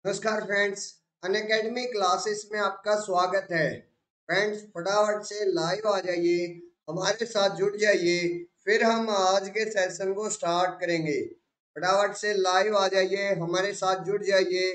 नमस्कार friends, Unacademy classes में आपका स्वागत है। फ्रेंड्स, फटाफट से लाइव आ जाइए, हमारे साथ जुड़ जाइए, फिर हम आज के सेशन को स्टार्ट करेंगे। फटाफट से लाइव आ जाइए, हमारे साथ जुड़ जाइए,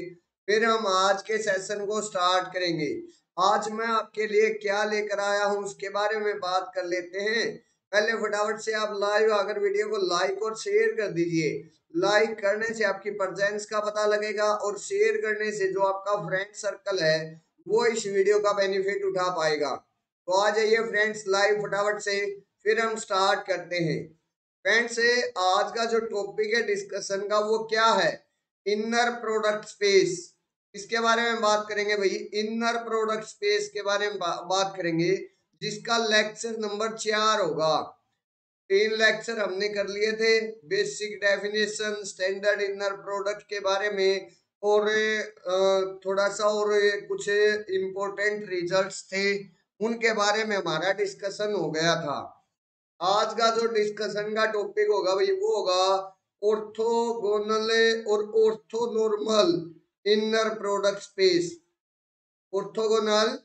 फिर हम आज के सेशन को स्टार्ट करेंगे। आज मैं आपके लिए क्या लेकर आया हूँ उसके बारे में बात कर लेते हैं। पहले फटाफट से आप लाइव आकर वीडियो को लाइक और शेयर कर दीजिए। लाइक करने से आपकी प्रेजेंस का पता लगेगा और शेयर करने से जो आपका फ्रेंड सर्कल है वो इस वीडियो का बेनिफिट उठा पाएगा। तो आ जाइए फ्रेंड्स लाइव फटाफट से, फिर हम स्टार्ट करते हैं। फ्रेंड्स, आज का जो टॉपिक है डिस्कशन का वो क्या है? Inner product space. इसके बारे में बात करेंगे भाई। इनर प्रोडक्ट स्पेस के बारे में बात करेंगे, जिसका लेक्चर नंबर 4 होगा। 3 लेक्चर हमने कर लिए थे, basic definition, standard inner product के बारे में, और थोड़ा सा और कुछ इम्पोर्टेंट रिजल्ट्स थे, उनके बारे में हमारा डिस्कशन हो गया था। आज का जो डिस्कशन का टॉपिक होगा भाई वो होगा ऑर्थोगोनल और orthonormal inner product space. Orthogonal,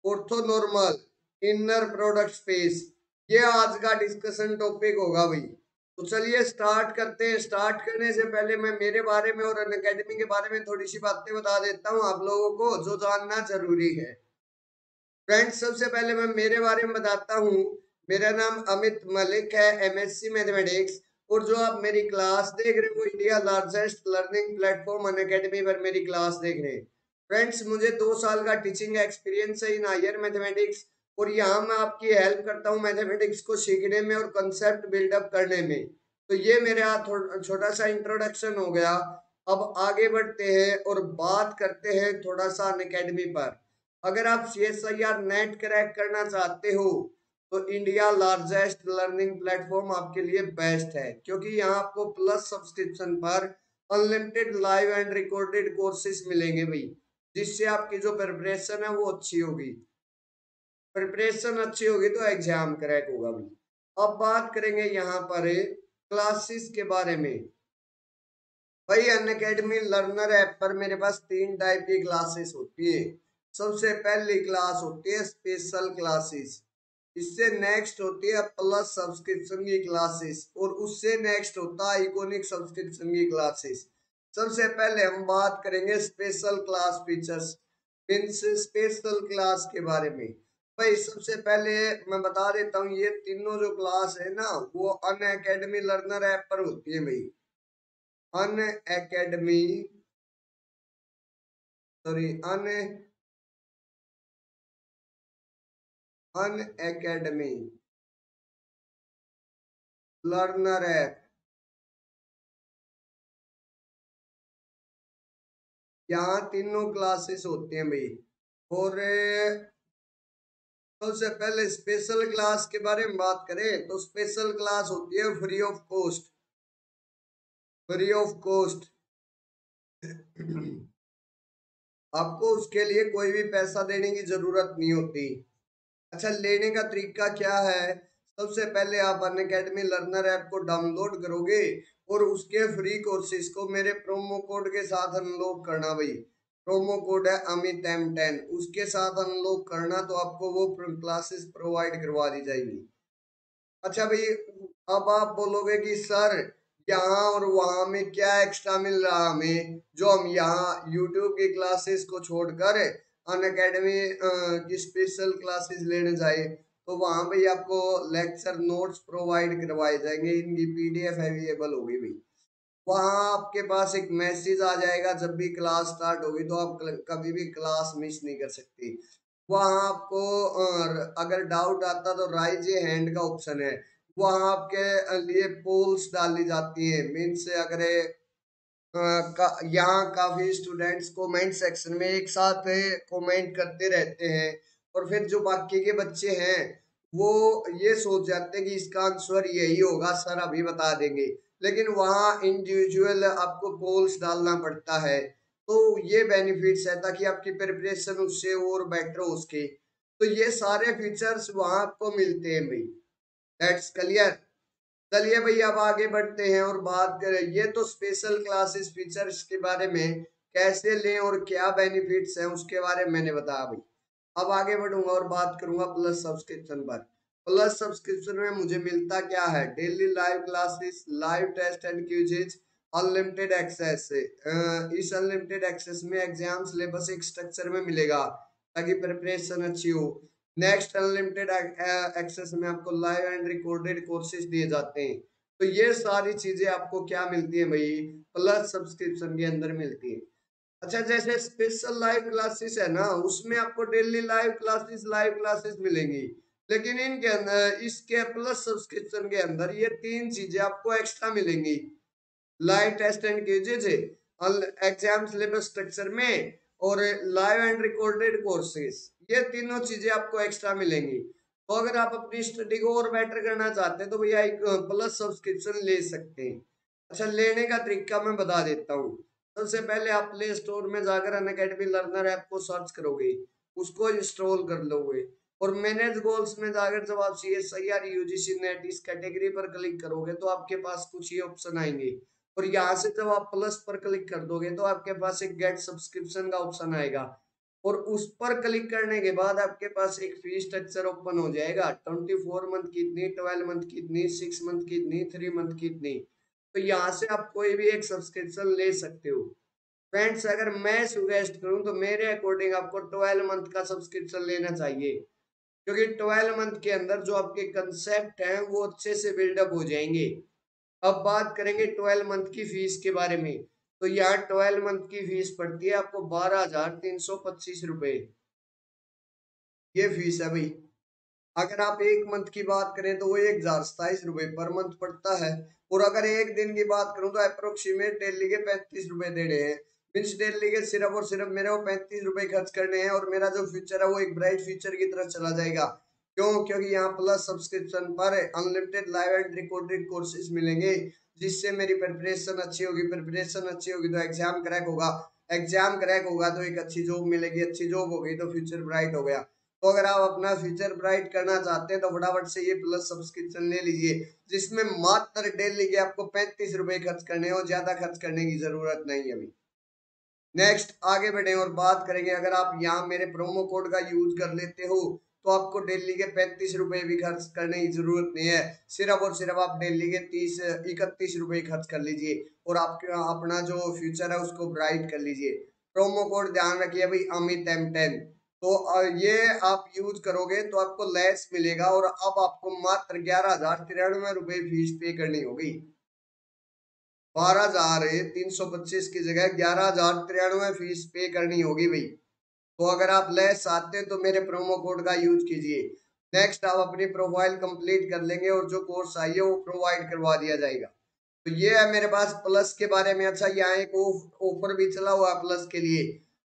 orthonormal inner product space, ये आज का डिस्कशन टॉपिक होगा भाई। तो चलिए स्टार्ट करते हैं। स्टार्ट करने से पहले मैं मेरे बारे में और अनअकैडमी के बारे में थोड़ी सी बातें बता देता हूँ आप लोगों को, जो जानना जरूरी है। फ्रेंड्स, सबसे पहले मैं मेरे बारे में बताता हूँ। मेरा नाम अमित मलिक है, एमएससी मैथमेटिक्स, और जो आप मेरी क्लास देख रहे हो वो India largest learning platform Unacademy पर मेरी क्लास देख रहे हैं। फ्रेंड्स, मुझे 2 साल का टीचिंग एक्सपीरियंस है इन हायर मैथमेटिक्स, और यहाँ मैं आपकी हेल्प करता हूँ मैथमेटिक्स को सीखने में और कंसेप्ट बिल्डअप करने में। तो ये मेरा छोटा सा इंट्रोडक्शन हो गया। अब आगे बढ़ते हैं और बात करते हैं थोड़ा सा अनअकैडमी पर। अगर आप CSIR नेट क्रैक करना चाहते हो तो इंडिया लार्जेस्ट लर्निंग प्लेटफॉर्म आपके लिए बेस्ट है, क्योंकि यहाँ आपको प्लस सब्सक्रिप्शन पर unlimited live and recorded courses मिलेंगे भाई, जिससे आपकी जो प्रिपरेशन है वो अच्छी होगी। प्रिपरेशन अच्छी होगी तो एग्जाम क्रैक होगा भाई। अब बात करेंगे यहाँ पर क्लासेस के बारे में। भाई, अनअकैडमी लर्नर ऐप पर मेरे पास 3 टाइप की क्लासेस होती है। सबसे पहली क्लास होती है स्पेशल क्लासेस, इससे नेक्स्ट होती है प्लस सब्सक्रिप्शन की क्लासेस, और उससे नेक्स्ट होता है आइकॉनिक सब्सक्रिप्शन की क्लासेस। सबसे पहले हम बात करेंगे special class features, means special class के बारे में। भाई, सबसे पहले मैं बता देता हूँ, ये तीनों जो क्लास है ना वो अनअकैडमी लर्नर ऐप पर होती है भाई। Unacademy, sorry, Unacademy learner app, यहाँ तीनों क्लासेस होते हैं भाई। और सबसे पहले स्पेशल क्लास के बारे में बात करें तो स्पेशल क्लास होती है free of cost. Free of cost आपको उसके लिए कोई भी पैसा देने की जरूरत नहीं होती। अच्छा, लेने का तरीका क्या है? सबसे पहले आप अनअकैडमी लर्नर ऐप को डाउनलोड करोगे और उसके फ्री कोर्सेज को मेरे प्रोमो कोड के साथ अनलॉक करना भाई। प्रोमो कोड है अमित M10, उसके साथ अनलॉक करना तो आपको वो क्लासेस प्रोवाइड करवा दी जाएगी। अच्छा भाई, अब आप बोलोगे कि सर यहाँ और वहां में क्या एक्स्ट्रा मिल रहा हमें, जो हम यहाँ यूट्यूब की क्लासेस को छोड़कर अनअकैडमी की स्पेशल क्लासेस लेने जाए, तो वहां पे आपको लेक्चर नोट्स प्रोवाइड करवाए जाएंगे, इनकी PDF अवेलेबल होगी भाई। वहां आपके पास एक मैसेज आ जाएगा, जब भी क्लास स्टार्ट होगी तो आप कभी भी क्लास मिस नहीं कर सकती। वहां आपको अगर डाउट आता तो राइज ए हैंड का ऑप्शन है, वहां आपके लिए पोल्स डाली जाती है। मीन्स अगर यहाँ काफी स्टूडेंट्स कमेंट सेक्शन में एक साथ कमेंट करते रहते हैं, और फिर जो बाकी के बच्चे हैं वो ये सोच जाते हैं कि इसका आंसर यही होगा, सर अभी बता देंगे, लेकिन वहाँ इंडिविजुअल आपको पोल्स डालना पड़ता है। तो ये बेनिफिट्स है ताकि आपकी प्रिपरेशन उससे और बेटर हो उसके। तो ये सारे फीचर्स वहाँ आपको मिलते हैं भाई। That's clear. चलिए भाई, अब आगे बढ़ते हैं और बात करें, ये तो स्पेशल क्लासेस फीचर्स के बारे में। कैसे लें और क्या बेनिफिट्स हैं उसके बारे में मैंने बताया भाई। अब आगे बढ़ूंगा और बात करूंगा प्लस सब्सक्रिप्शन पर। प्लस सब्सक्रिप्शन में मुझे मिलता क्या है? Daily live classes, live test and quizzes, unlimited access. इस अनलिमिटेड एक्सेस में एग्जाम सिलेबस एक स्ट्रक्चर में मिलेगा ताकि प्रिपरेशन अच्छी हो। नेक्स्ट अनलिमिटेड एक्सेस में आपको लाइव एंड रिकॉर्डेड कोर्सेज दिए जाते हैं। तो ये सारी चीजें आपको क्या मिलती है भाई? प्लस सब्सक्रिप्शन के अंदर मिलती है। अच्छा, जैसे स्पेशल लाइव क्लासेस है ना, उसमें आपको डेली लाइव क्लासेस मिलेंगी, लेकिन इनके अंदर इसके प्लस सब्सक्रिप्शन के अंदर ये तीन चीजें आपको एक्स्ट्रा मिलेंगी। Live test and quizzes, exam syllabus structure में, और लाइव एंड रिकॉर्डेड कोर्सेज, ये तीनों चीजें आपको एक्स्ट्रा मिलेंगी। तो अगर आप अपनी स्टडी को और बेटर करना चाहते हैं तो भैया एक प्लस सब्सक्रिप्शन ले सकते हैं। अच्छा, लेने का तरीका मैं बता देता हूँ। सबसे पहले आप प्ले स्टोर में जाकर अनअकैडमी लर्नर ऐप को सर्च करोगे, उसको इंस्टॉल कर लोगे, और मैनेज गोल्स में जाकर जब आप CSIR UGC नेट इस कैटेगरी पर क्लिक करोगे तो आपके पास कुछ ये ऑप्शन आएंगे, और यहाँ से जब आप प्लस पर क्लिक कर दोगे तो आपके पास एक गेट सब्सक्रिप्शन का ऑप्शन आएगा, और उस पर क्लिक करने के बाद आपके पास एक फी स्ट्रक्चर ओपन हो जाएगा। 24 मंथ की इतनी, 12 मंथ की इतनी, 6 मंथ की इतनी, 3 मंथ की इतनी। तो यहाँ से आप कोई भी एक सब्सक्रिप्शन ले सकते हो। फ्रेंड्स, अगर मैं सुजेस्ट करूं तो मेरे अकॉर्डिंग आपको 12 मंथ का सब्सक्रिप्शन लेना चाहिए, क्योंकि 12 मंथ के अंदर जो आपके कंसेप्ट हैं वो अच्छे से बिल्डअप हो जाएंगे। अब बात करेंगे 12 मंथ की फीस के बारे में। तो यहाँ 12 मंथ की फीस पड़ती है आपको 12,325 रुपए, ये फीस है भाई। अगर आप एक मंथ की बात करें तो वो 1,027 रुपए पर मंथ पड़ता है। और अगर एक दिन की बात करूं तो अप्रोक्सीमेट डेली के 35 रुपए देने हैं। मीन्स डेली के सिर्फ और सिर्फ मेरे को 35 रुपए खर्च करने हैं, और मेरा जो फ्यूचर है वो एक ब्राइट फ्यूचर की तरफ चला जाएगा। क्यों? क्योंकि यहाँ प्लस सब्सक्रिप्शन पर unlimited live and recorded courses मिलेंगे, जिससे मेरी प्रिपरेशन अच्छी होगी। प्रिपरेशन अच्छी होगी तो एग्जाम क्रैक होगा, एग्जाम क्रैक होगा तो एक अच्छी जॉब मिलेगी, अच्छी जॉब होगी तो फ्यूचर ब्राइट हो गया। तो अगर आप अपना फ्यूचर ब्राइट करना चाहते हैं तो फटाफट से ये प्लस सब्सक्रिप्शन ले लीजिए, जिसमें मात्र डेली के आपको 35 रुपए खर्च करने हो, ज्यादा खर्च करने की जरूरत नहीं है अभी। नेक्स्ट आगे बढ़े और बात करेंगे, अगर आप यहाँ मेरे प्रोमो कोड का यूज कर लेते हो तो आपको डेली के 35 रुपए भी खर्च करने की जरूरत नहीं है। सिर्फ और सिर्फ आप डेली के 31 रुपए खर्च कर लीजिए, और आपके अपना जो फ्यूचर है उसको ब्राइट कर लीजिए। प्रोमो कोड ध्यान रखिए भाई, अमित M10। तो ये आप यूज करोगे तो आपको लेस मिलेगा, और अब आपको मात्र 11,093 रुपए फीस पे करनी होगी। 12,325 की जगह 11,093 फीस पे करनी होगी भाई। तो अगर आप लेस चाहते हैं तो मेरे प्रोमो कोड का यूज कीजिए। नेक्स्ट, आप अपनी प्रोफाइल कंप्लीट कर लेंगे और जो कोर्स चाहिए वो प्रोवाइड करवा दिया जाएगा। तो ये है मेरे पास प्लस के बारे में। अच्छा, यहाँ एक ऑफर भी चला हुआ है प्लस के लिए।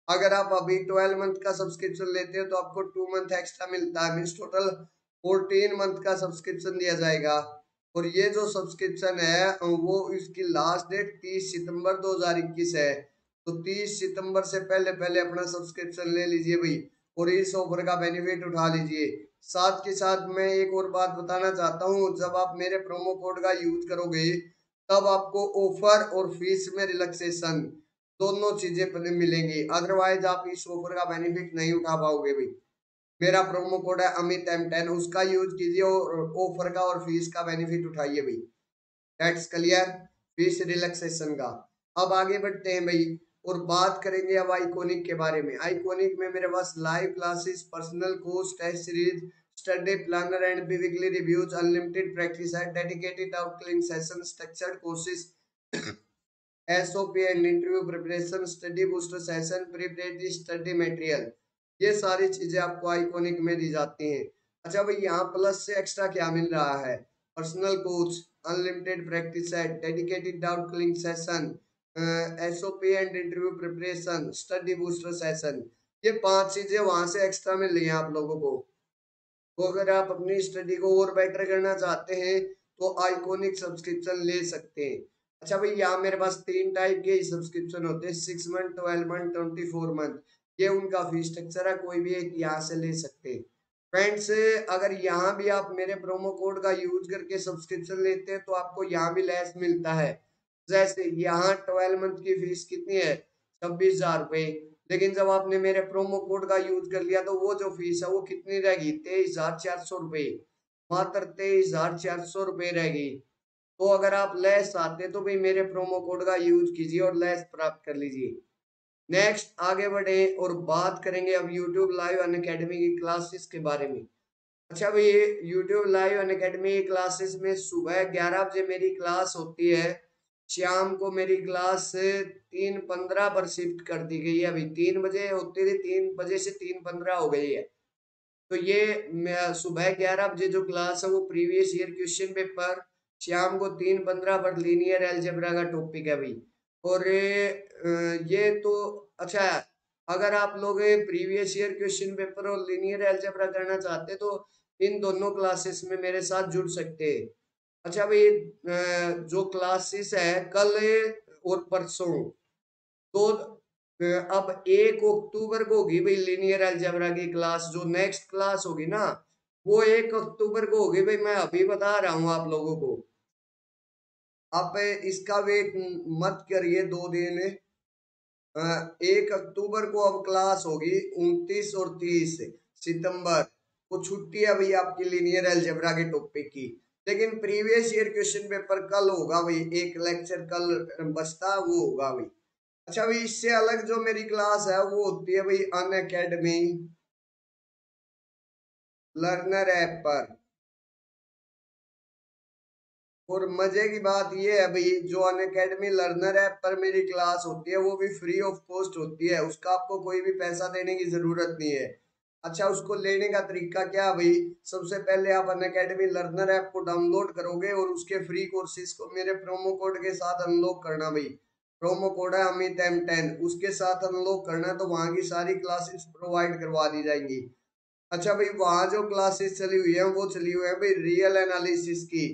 अगर आप अभी 12 मंथ का सब्सक्रिप्शन लेते हो तो आपको 2 मंथ एक्स्ट्रा मिलता है, मीन्स टोटल 14 मंथ का सब्सक्रिप्शन दिया जाएगा। और ये जो सब्सक्रिप्शन है वो इसकी लास्ट डेट 30 सितंबर 2021 है। तो 30 सितंबर से पहले पहले अपना सब्सक्रिप्शन ले लीजिए भाई, और इस ऑफर का बेनिफिट उठा लीजिए। साथ के साथ मैं एक और बात बताना चाहता हूँ, जब आप मेरे प्रोमो कोड का यूज करोगे तब आपको ऑफर और फीस में रिलैक्सेशन दोनों चीजें मिलेंगी, अदरवाइज आप इस ऑफर का बेनिफिट नहीं उठा पाओगे भाई। मेरा प्रोमो कोड है अमित M10, उसका यूज कीजिए और ऑफर का और फीस का बेनिफिट उठाइए भाई। दैट्स क्लियर, फीस रिलैक्सेशन का। अब आगे बढ़ते हैं भाई, और बात करेंगे अब आइकॉनिक के बारे में। आइकॉनिक में मेरे पास live classes, personal course, test series, study planner and weekly reviews, unlimited practice है, dedicated outline session, structured courses, SOP and interview preparation, study booster session, preparatory study material, ये सारी चीजें आपको आइकॉनिक में दी जाती हैं। अच्छा भाई, यहाँ प्लस से एक्स्ट्रा क्या मिल रहा है? Personal coach, unlimited practice set, dedicated doubt clearing session, SOP and interview preparation, study booster session, ये 5 चीजें वहां से एक्स्ट्रा मिल रही हैं आप लोगों को। तो अगर आप अपनी स्टडी को और बेटर करना चाहते हैं तो आइकॉनिक सब्सक्रिप्शन ले सकते हैं। अच्छा भाई, यहाँ मेरे पास 3 टाइप के सब्सक्रिप्शन होते हैं, 6 मंथ, 12 मंथ, 24 मंथ। ये उनका फीस स्ट्रक्चर है, कोई भी एक यहाँ से ले सकते हैं। फ्रेंड्स, अगर यहाँ भी आप मेरे प्रोमो कोड का यूज करके सब्सक्रिप्शन लेते हैं तो आपको यहाँ भी लेस मिलता है। जैसे यहाँ 12 मंथ की फीस कितनी है? 26,000 रुपये। लेकिन जब आपने मेरे प्रोमो कोड का यूज कर लिया तो वो जो फीस है वो कितनी रहेगी, 23,400 रुपये। मात्र 23,400 रुपये रहेगी। तो अगर आप लेस चाहते तो भाई मेरे प्रोमो कोड का यूज कीजिए और लेस प्राप्त कर लीजिए। नेक्स्ट आगे बढ़े और बात करेंगे अब यूट्यूब लाइव अनअकैडमी की क्लासेस के बारे में। अच्छा भाई, यूट्यूब लाइव अनअकैडमी की क्लासेस में सुबह 11 बजे मेरी क्लास होती है। शाम को मेरी क्लास 3:15 पर शिफ्ट कर दी गई है। अभी 3 बजे होती थी, 3 बजे से 3:15 हो गई है। तो ये सुबह 11 बजे जो क्लास है वो प्रीवियस ईयर क्वेश्चन पेपर, शाम को 3:15 पर लीनियर अलजेब्रा का टॉपिक है भाई। और ये तो अच्छा, अगर आप लोग प्रीवियस ईयर क्वेश्चन पेपर और लीनियर अलजेब्रा करना चाहते तो इन दोनों क्लासेस में मेरे साथ जुड़ सकते हैं। अच्छा भाई, जो क्लासेस है कल और परसों तो अब 1 अक्टूबर को होगी भाई लीनियर अलजेब्रा की क्लास। जो नेक्स्ट क्लास होगी ना वो 1 अक्टूबर को होगी भाई। मैं अभी बता रहा हूँ आप लोगों को, आप इसका वेट मत करिए 2 दिन। 1 अक्टूबर को अब क्लास होगी, 29 और 30 सितंबर को छुट्टी है भाई आपकी लीनियर अलजेब्रा के टॉपिक की। लेकिन प्रीवियस ईयर क्वेश्चन पेपर कल होगा भाई, एक लेक्चर कल बचता वो होगा भाई। अच्छा भाई, इससे अलग जो मेरी क्लास है वो होती है भाई अन अकेडमी लर्नर ऐप पर। और मजे की बात ये है भाई, जो अन अकेडमी लर्नर ऐप पर मेरी क्लास होती है वो भी फ्री ऑफ कॉस्ट होती है। उसका आपको कोई भी पैसा देने की जरूरत नहीं है। अच्छा, उसको लेने का तरीका क्या है भाई, सबसे पहले आप अन अकेडमी लर्नर ऐप को डाउनलोड करोगे और उसके फ्री कोर्सेज को मेरे प्रोमो कोड के साथ अनलॉक करना भाई। प्रोमो कोड है अमित M10, उसके साथ अनलॉक करना तो वहां की सारी क्लासेस प्रोवाइड करवा दी जाएंगी। अच्छा भाई, वहां जो क्लासेस चली हुई है वो चली हुई है भाई रियल एनालिसिस की।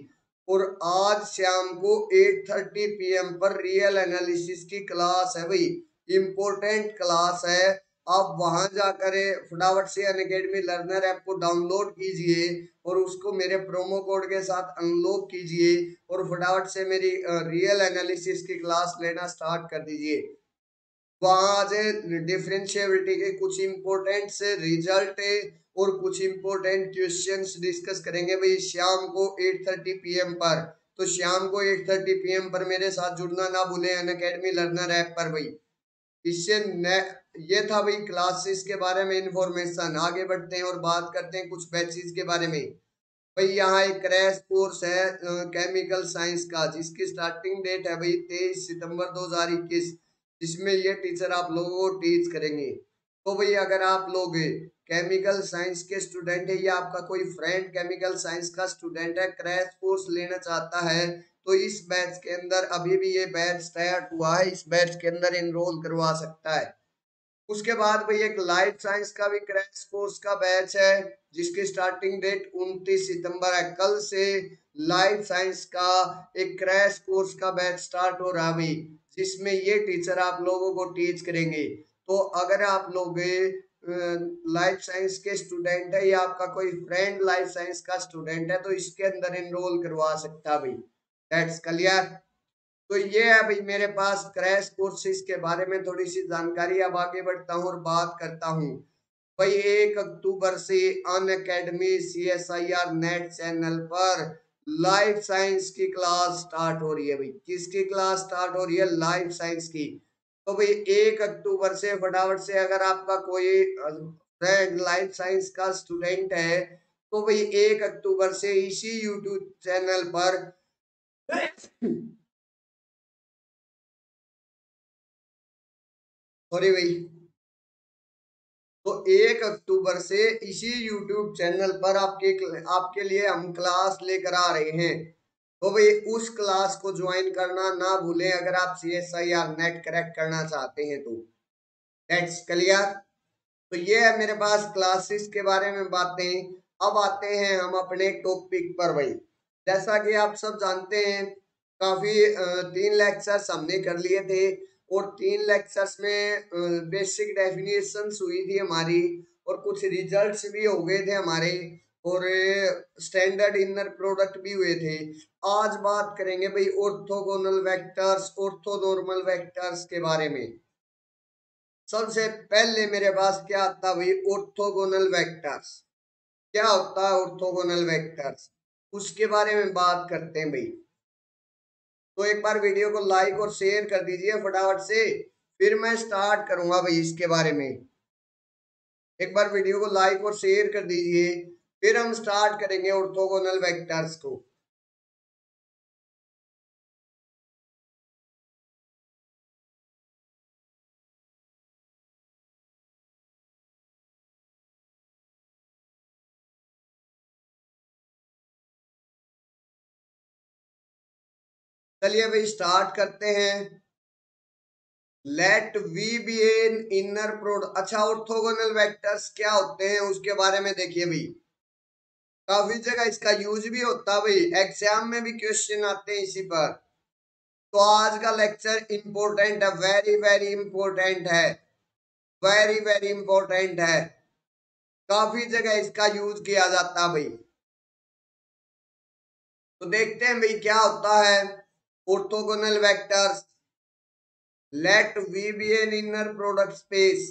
और आज शाम को 8:30 PM पर रियल एनालिसिस की क्लास है भाई, इम्पोर्टेंट क्लास है। आप वहां जाकर फटाफट से अनअकैडमी लर्नर ऐप को डाउनलोड कीजिए और उसको मेरे प्रोमो कोड के साथ अनलॉक कीजिए और फटाफट से मेरी रियल एनालिसिस की क्लास लेना स्टार्ट कर दीजिए। वहां आज डिफरेंशिएबिलिटी के कुछ इंपॉर्टेंट से रिजल्ट और कुछ इंपॉर्टेंट क्वेश्चंस डिस्कस करेंगे भाई शाम को 8:30 PM पर। तो शाम को 8:30 PM पर मेरे साथ जुड़ना ना भूलें अनअकैडमी लर्नर ऐप पर भाई। इससे ये था भाई क्लासेस के बारे में इंफॉर्मेशन। आगे बढ़ते हैं और बात करते हैं कुछ बैचेस के बारे में। भाई यहाँ एक क्रैश कोर्स है केमिकल साइंस का, जिसकी स्टार्टिंग डेट है भाई 23 सितंबर 2021, जिसमें ये टीचर आप लोगों को टीच करेंगे। तो भाई अगर आप लोग केमिकल साइंस के स्टूडेंट है या आपका कोई फ्रेंड केमिकल साइंस का स्टूडेंट है, क्रैश कोर्स लेना चाहता है तो इस बैच के अंदर, अभी भी ये बैच स्टार्ट हुआ है, इस बैच के अंदर एनरोल करवा सकता है। उसके बाद भाई एक लाइफ साइंस का भी क्रैश कोर्स का बैच है, जिसकी स्टार्टिंग डेट 29 सितंबर है। कल से लाइफ साइंस का एक क्रैश कोर्स का बैच स्टार्ट हो रहा है भाई, जिसमें ये टीचर आप लोगों को टीच करेंगे। तो अगर आप लोग लाइफ साइंस के स्टूडेंट है या आपका कोई फ्रेंड लाइफ साइंस का स्टूडेंट है तो इसके अंदर एनरोल करवा सकता है भाई। That's clear. तो ये है भाई मेरे पास क्रैश कोर्सेज के बारे में थोड़ी सी जानकारी। अब आगे बढ़ता हूँ और बात करता हूँ भाई 1 अक्टूबर से अन अकेडमी CSIR नेट चैनल पर लाइफ साइंस की क्लास स्टार्ट हो रही है भाई। किसकी क्लास स्टार्ट हो रही है? लाइफ साइंस की। तो भाई 1 अक्टूबर से फटाफट से अगर आपका कोई फ्रेंड लाइफ साइंस का स्टूडेंट है तो भाई 1 अक्टूबर से इसी यूट्यूब चैनल पर सॉरी भाई, तो 1 अक्टूबर से इसी YouTube चैनल पर आपके लिए हम क्लास लेकर आ रहे हैं। तो भाई उस क्लास को ज्वाइन करना ना भूलें अगर आप CSIR नेट क्रैक करना चाहते हैं तो। That's clear. तो ये है मेरे पास क्लासेस के बारे में बातें। अब आते हैं हम अपने टॉपिक पर भाई। जैसा कि आप सब जानते हैं, काफी 3 लेक्चर्स हमने कर लिए थे और 3 लेक्चर्स में बेसिक डेफिनेशंस हुई थी हमारी और कुछ रिजल्ट्स भी हो गए थे हमारे और स्टैंडर्ड इनर प्रोडक्ट भी हुए थे। आज बात करेंगे भाई ऑर्थोगोनल वेक्टर्स, ऑर्थोनॉर्मल वेक्टर्स के बारे में। सबसे पहले मेरे पास क्या आता भाई, ऑर्थोगोनल वेक्टर्स। क्या होता है ऑर्थोगोनल वेक्टर्स, उसके बारे में बात करते हैं भाई। तो एक बार वीडियो को लाइक और शेयर कर दीजिए फटाफट से, फिर मैं स्टार्ट करूंगा भाई इसके बारे में। एक बार वीडियो को लाइक और शेयर कर दीजिए, फिर हम स्टार्ट करेंगे ऑर्थोगोनल वेक्टर्स को। चलिए भाई स्टार्ट करते हैं। Let v be an inner product. अच्छा, ऑर्थोगोनल वेक्टर्स क्या होते हैं उसके बारे में देखिए भाई। काफी जगह इसका यूज भी होता है भाई, एग्जाम में भी क्वेश्चन आते हैं इसी पर। तो आज का लेक्चर इंपॉर्टेंट है, वेरी वेरी इंपॉर्टेंट है, वेरी वेरी इंपॉर्टेंट है। काफी जगह इसका यूज किया जाता है भाई। तो देखते हैं भाई क्या होता है orthogonal vectors. Let v be an inner product space.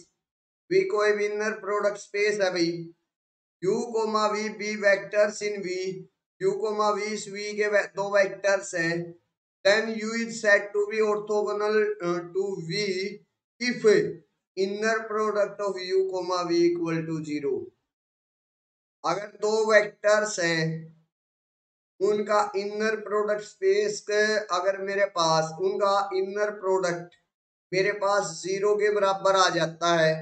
V कोई भी इनर प्रोडक्ट स्पेस है भाई। u coma v be vectors in v। u coma वी इस v के दो वेक्टर्स हैं। then u is said to be orthogonal to v if inner product of u comma v equal to 0। अगर दो vectors हैं, उनका इनर प्रोडक्ट स्पेस अगर मेरे पास उनका इनर प्रोडक्ट मेरे पास 0 के बराबर आ जाता है,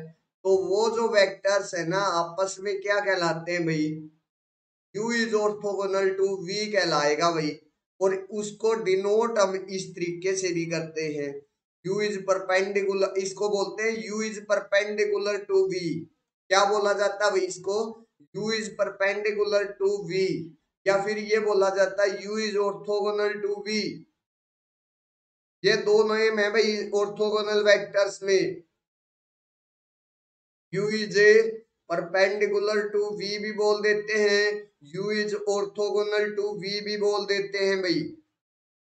तो वो जो वेक्टर्स है ना आपस में क्या कहलाते हैं भाई, u is orthogonal to v कहलाएगा भाई। और उसको डिनोट हम इस तरीके से भी करते हैं, u इज परपेंडिकुलर, इसको बोलते हैं u is perpendicular to v। क्या बोला जाता है भाई इसको, u is perpendicular to v। या फिर ये बोला जाता है u is orthogonal to v। ये दो नेम है भाई ऑर्थोगोनल वेक्टर्स में। u is perpendicular to v भी बोल देते हैं, u is orthogonal to v भी बोल देते हैं भाई।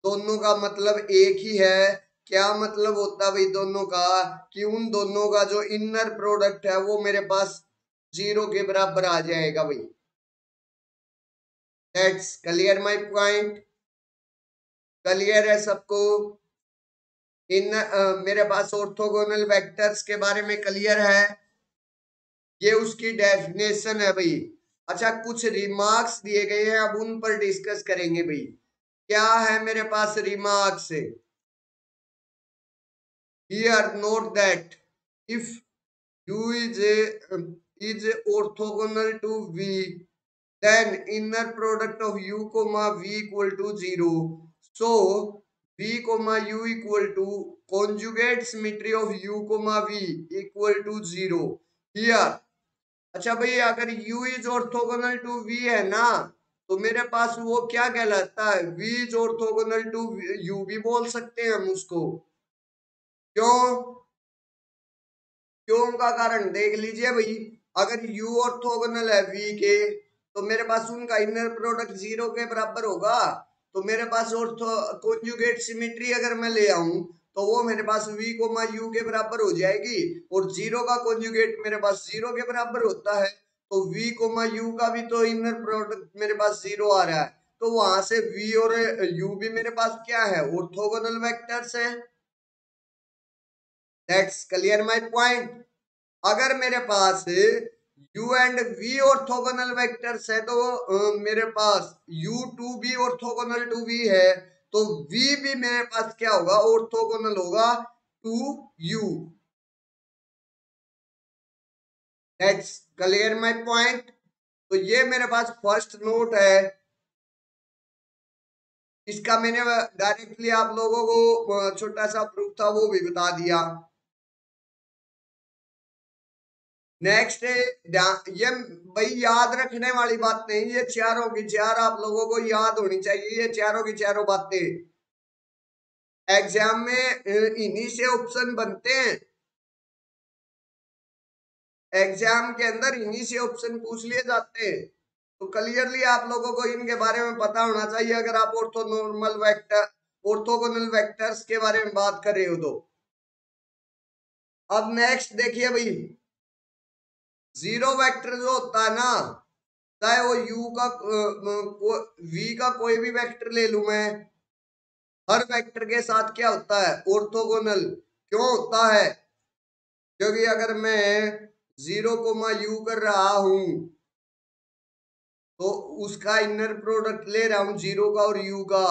दोनों का मतलब एक ही है। क्या मतलब होता है भाई दोनों का, कि उन दोनों का जो इनर प्रोडक्ट है वो मेरे पास 0 के बराबर आ जाएगा भाई। That's clear my point, clear है सबको। इन मेरे पास ऑर्थोगोनल वेक्टर्स के बारे में क्लियर है, ये उसकी डेफिनेशन है भाई। अच्छा, कुछ रिमार्क्स दिए गए हैं, अब उन पर डिस्कस करेंगे भाई। क्या है मेरे पास remarks, here note that if u is orthogonal to v, then inner product of u comma v equal to 0। so v comma u equal to conjugate symmetry of u comma v equal to 0 here। अच्छा भाई, अगर u is orthogonal to v है ना, तो मेरे पास वो क्या कहलाता है, v is orthogonal to u भी बोल सकते हैं हम उसको। क्यों, क्यों का कारण देख लीजिए भाई। अगर u ऑर्थोगोनल है v के, तो मेरे पास उनका इनर प्रोडक्ट 0 के बराबर होगा। तो मेरे पास ऑर्थो कॉन्जुगेट सिमेट्री अगर मैं ले आऊं, तो वो मेरे पास v कोमा u के बराबर हो जाएगी। और 0 का कॉन्जुगेट मेरे पास 0 के बराबर होता है, तो v कोमा u का भी तो इनर प्रोडक्ट मेरे पास 0 आ रहा है। तो वहां से v और u भी मेरे पास क्या है, ऑर्थोगोनल वेक्टर्स है। That's clear my point. अगर मेरे पास u and v orthogonal vectors है, तो मेरे पास u2 भी ऑर्थोगोनल टू v है, तो v भी मेरे पास क्या होगा, ऑर्थोगोनल होगा to u। That's clear my point. तो ये मेरे पास फर्स्ट नोट है, इसका मैंने डायरेक्टली आप लोगों को छोटा सा प्रूफ था वो भी बता दिया। नेक्स्ट है ये भाई याद रखने वाली बात नहीं, ये चारों की चार आप लोगों को याद होनी चाहिए, ये चारों की चारों बातें एग्जाम में इन्हीं से ऑप्शन बनते हैं। एग्जाम के अंदर इन्हीं से ऑप्शन पूछ लिए जाते हैं। तो क्लियरली आप लोगों को इनके बारे में पता होना चाहिए, अगर आप ऑर्थोनॉर्मल वेक्टर ऑर्थोगोनल वेक्टर्स के बारे में बात कर रहे हो तो। अब नेक्स्ट देखिए भाई, जीरो वेक्टर जो होता है ना, चाहे वो यू का वी का कोई भी वेक्टर ले लू मैं, हर वेक्टर के साथ क्या होता है, ऑर्थोगोनल। क्यों होता है? क्योंकि अगर मैं 0, u कर रहा हूं तो उसका इनर प्रोडक्ट ले रहा हूं जीरो का और यू का,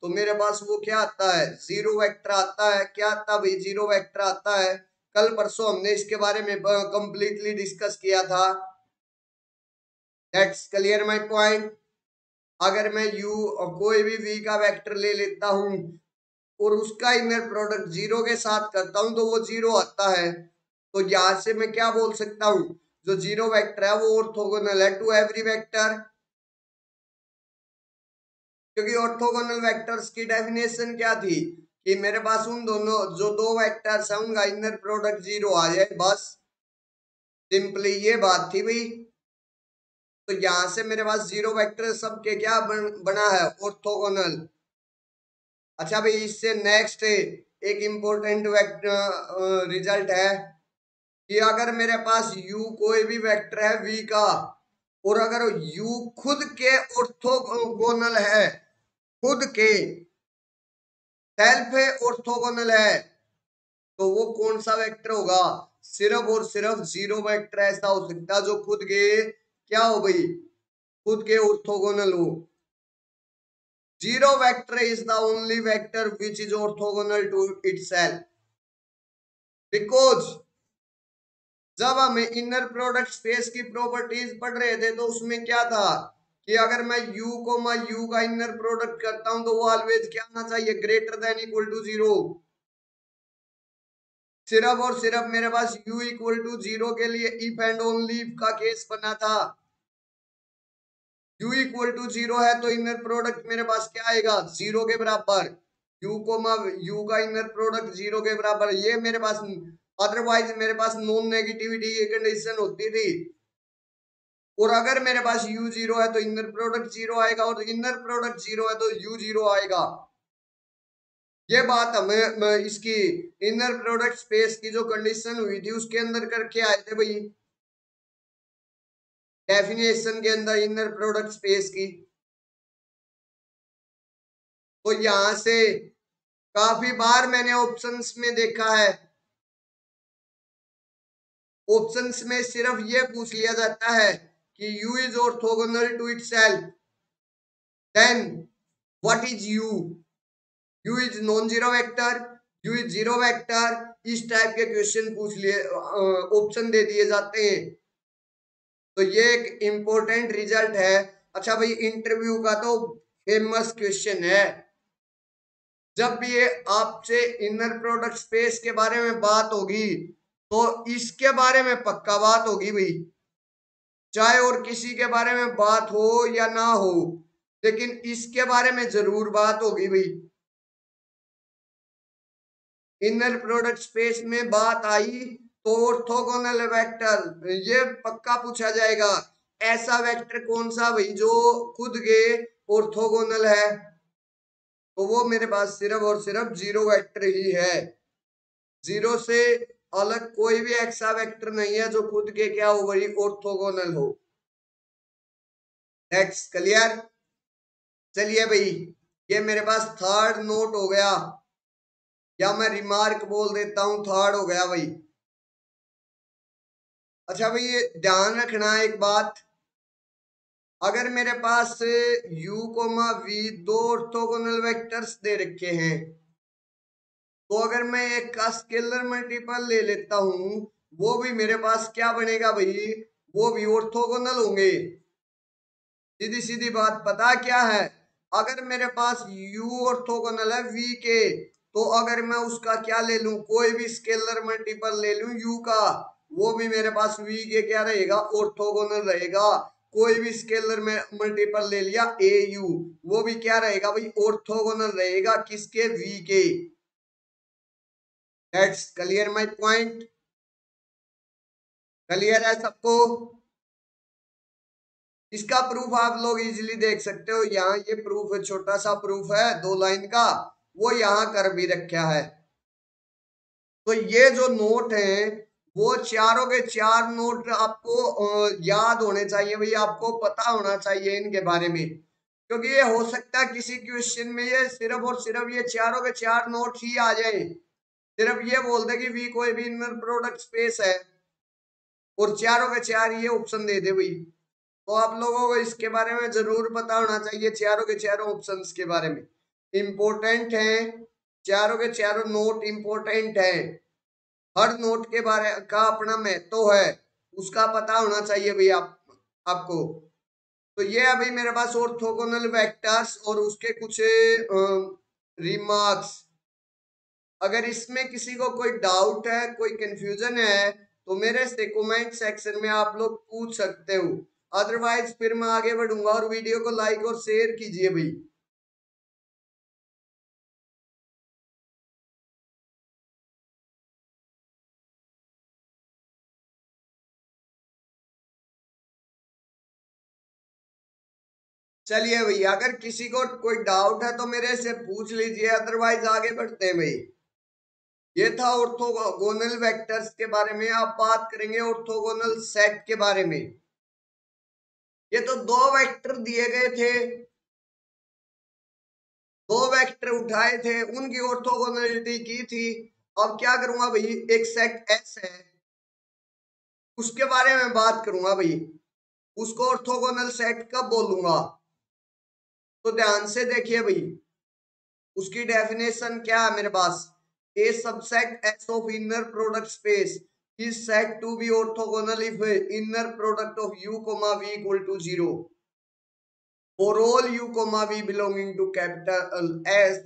तो मेरे पास वो क्या आता है, जीरो वेक्टर आता है। क्या आता है भाई, जीरो वेक्टर आता है। कल परसों हमने इसके बारे में कंप्लीटली डिस्कस किया था। That's clear my point. अगर मैं u और कोई भी v का वेक्टर ले लेता हूं और उसका इनर प्रोडक्ट जीरो के साथ करता हूं तो वो जीरो आता है। तो यहां से मैं क्या बोल सकता हूं, जो जीरो वेक्टर है वो ऑर्थोगोनल है टू एवरी वेक्टर। क्योंकि ऑर्थोगोनल वेक्टर्स की डेफिनेशन क्या थी, कि मेरे पास उन दोनों जो दो वेक्टर्स हैं उनका इनर प्रोडक्ट जीरो आ जाए, बस सिंपली ये बात थी भाई। तो यहां से मेरे पास जीरो वेक्टर सबके क्या बना है, ऑर्थोगोनल। अच्छा भाई, इससे नेक्स्ट एक इम्पोर्टेंट वेक्टर रिजल्ट है कि अगर मेरे पास u कोई भी वेक्टर है v का, और अगर u खुद के ऑर्थोगोनल है, खुद के सेल्फ ऑर्थोगोनल है, तो वो कौन सा वेक्टर होगा, सिर्फ और सिर्फ जीरो वेक्टर ऐसा हो सकता है जो खुद के क्या हो भाई, खुद के ऑर्थोगोनल हो। Zero vector is the only vector which is orthogonal to itself. Because जब हम इनर प्रोडक्ट स्पेस की प्रॉपर्टीज पढ़ रहे थे तो उसमें क्या था कि अगर मैं u को मैं u का इनर प्रोडक्ट करता हूं तो वो ऑलवेज क्या आना चाहिए, greater than equal to zero. सिर्फ और सिर्फ मेरे पास u इक्वल टू जीरो के लिए इफ एंड ओनली इफ का केस बना था। u इक्वल टू जीरो है तो इनर प्रोडक्ट मेरे पास क्या आएगा, जीरो के बराबर। u को u का इनर प्रोडक्ट जीरो के बराबर, ये मेरे पास, अदरवाइज मेरे पास नॉन नेगेटिविटी ये कंडीशन होती थी। और अगर मेरे पास u जीरो है तो इनर प्रोडक्ट जीरो आएगा, और इनर प्रोडक्ट जीरो है तो u जीरो आएगा। ये बात हमें इसकी इनर प्रोडक्ट स्पेस की जो कंडीशन हुई थी उसके अंदर करके आए थे भाई, डेफिनेशन के अंदर इनर प्रोडक्ट स्पेस की। तो यहां से काफी बार मैंने ऑप्शंस में देखा है, ऑप्शंस में सिर्फ ये पूछ लिया जाता है कि u is orthogonal to itself, then what is u, u is non zero vector, u is zero vector, इस टाइप के क्वेश्चन पूछ लिए, ऑप्शन दे दिए जाते हैं। तो ये एक इंपॉर्टेंट रिजल्ट है। अच्छा भाई, इंटरव्यू का तो फेमस क्वेश्चन है, जब भी ये आपसे इनर प्रोडक्ट स्पेस के बारे में बात होगी तो इसके बारे में पक्का बात होगी भाई, चाहे और किसी के बारे में बात हो या ना हो, लेकिन इसके बारे में जरूर बात होगी भाई। इनर प्रोडक्ट स्पेस में बात आई तो ऑर्थोगोनल वेक्टर ये पक्का पूछा जाएगा, ऐसा वेक्टर कौन सा भाई जो खुद के ऑर्थोगोनल है, तो वो मेरे पास सिर्फ और सिर्फ जीरो वेक्टर ही है। जीरो से अलग कोई भी ऐसा वेक्टर नहीं है जो खुद के क्या हो भाई, ऑर्थोगोनल हो। That's clear. चलिए भाई, ये मेरे पास थर्ड नोट हो गया, या मैं रिमार्क बोल देता हूं, थर्ड हो गया भाई। अच्छा भाई, ये ध्यान रखना एक बात, अगर मेरे पास u v दो ऑर्थोगोनल वेक्टर्स दे रखे हैं, तो अगर मैं एक का स्केलर मल्टीपल ले लेता हूं, वो भी मेरे पास क्या बनेगा भाई, वो भी ऑर्थोगोनल होंगे। सीधी सीधी बात पता क्या है, अगर मेरे पास u ऑर्थोगोनल है v के, तो अगर मैं उसका क्या ले लूं, कोई भी स्केलर मल्टीपल ले लूं u का, वो भी मेरे पास v के क्या रहेगा, ऑर्थोगोनल रहेगा। कोई भी स्केलर में मल्टीपल ले लिया au, वो भी क्या रहेगा भाई, ऑर्थोगोनल रहेगा किसके, v के। That's clear my point. Clear है सबको? इसका प्रूफ आप लोग इजीली देख सकते हो, यहाँ ये प्रूफ है, छोटा सा प्रूफ है 2 लाइन का, वो यहाँ कर भी रखा है। तो ये जो नोट है वो चारों के चार नोट आपको याद होने चाहिए भाई, आपको पता होना चाहिए इनके बारे में, क्योंकि ये हो सकता है किसी क्वेश्चन में ये सिर्फ और सिर्फ ये चारों के चार नोट ही आ जाए, सिर्फ ये बोल दे कि वी कोई भी इनर प्रोडक्ट स्पेस है और चारों के चार ये ऑप्शन दे दे भाई। तो आप लोगों को इसके बारे में जरूर पता होना चाहिए, चारों के चारों ऑप्शंस के बारे में इम्पोर्टेंट है, चारों के चारों नोट इम्पोर्टेंट है, हर नोट के बारे का अपना महत्व है, उसका पता होना चाहिए भैया आपको। तो ये अभी मेरे पास ऑर्थोगोनल वेक्टर्स और उसके कुछ रिमार्क्स, अगर इसमें किसी को कोई डाउट है, कोई कंफ्यूजन है, तो मेरे से कमेंट सेक्शन में आप लोग पूछ सकते हो, अदरवाइज फिर मैं आगे बढ़ूंगा। और वीडियो को लाइक और शेयर कीजिए भाई। चलिए भैया, अगर किसी को कोई डाउट है तो मेरे से पूछ लीजिए, अदरवाइज आगे बढ़ते हैं भाई। ये था ऑर्थोगोनल वेक्टर्स के बारे में। आप बात करेंगे ऑर्थोगोनल सेट के बारे में। ये तो दो वेक्टर दिए गए थे, दो वेक्टर उठाए थे, उनकी ऑर्थोगोनलिटी की थी। अब क्या करूंगा भाई, एक सेट एस है उसके बारे में बात करूंगा भाई, उसको ऑर्थोगोनल सेट कब बोलूंगा। तो ध्यान से देखिए भाई, उसकी डेफिनेशन क्या है मेरे पास। A subset S of inner product space is set to be orthogonal if inner product of u comma v equal to 0 for all u comma v belonging to capital S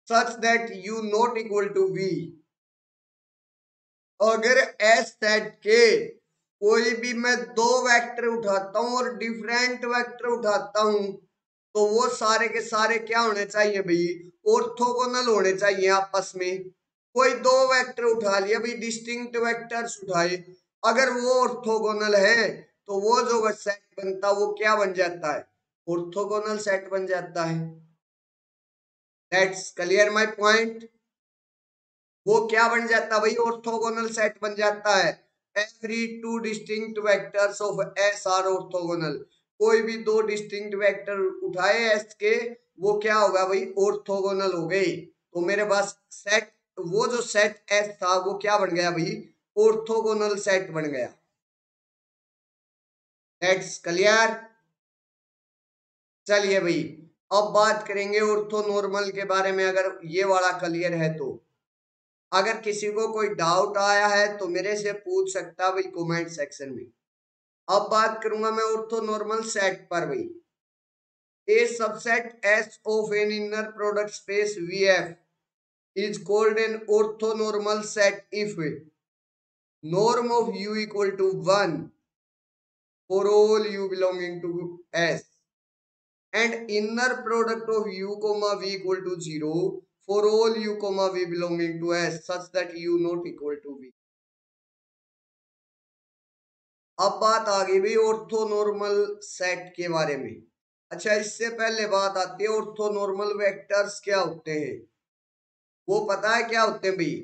such that u not equal to v। अगर S set के कोई भी मैं दो vector उठाता हूं और different vector उठाता हूं, तो वो सारे के सारे क्या होने चाहिए भाई, ऑर्थोगोनल होने चाहिए आपस में। कोई दो वेक्टर उठा लिया भाई, डिस्टिंक्ट वेक्टर्स उठाए, अगर वो ऑर्थोगोनल है तो वो जो सेट बनता वो क्या बन जाता है, ऑर्थोगोनल सेट बन जाता है। That's clear my point. वो क्या बन जाता है भाई, ऑर्थोगोनल सेट बन जाता है। Every two distinct vectors of S R orthogonal. कोई भी दो डिस्टिंक्ट वेक्टर उठाए एस के, वो क्या होगा भाई, ऑर्थोगोनल हो गए। तो मेरे पास सेट, वो जो सेट एस था वो क्या बन गया भाई, ऑर्थोगोनल सेट बन गया। That's clear. चलिए भाई, अब बात करेंगे ऑर्थोनॉर्मल के बारे में, अगर ये वाला क्लियर है तो। अगर किसी को कोई डाउट आया है तो मेरे से पूछ सकता भाई कमेंट सेक्शन में। अब बात करूंगा मैं ऑर्थोनॉर्मल सेट पर भाई। A subset S of an inner product space VF is called an orthonormal set if norm of u equal to 1 for all u belonging to S and inner product of u comma v equal to 0 for all u comma v belonging to S such that u not equal to v। अब बात आ गई भाई orthonormal set के बारे में। अच्छा, इससे पहले बात आती है ऑर्थोनॉर्मल वेक्टर्स क्या होते हैं। वो पता है क्या होते हैं भाई,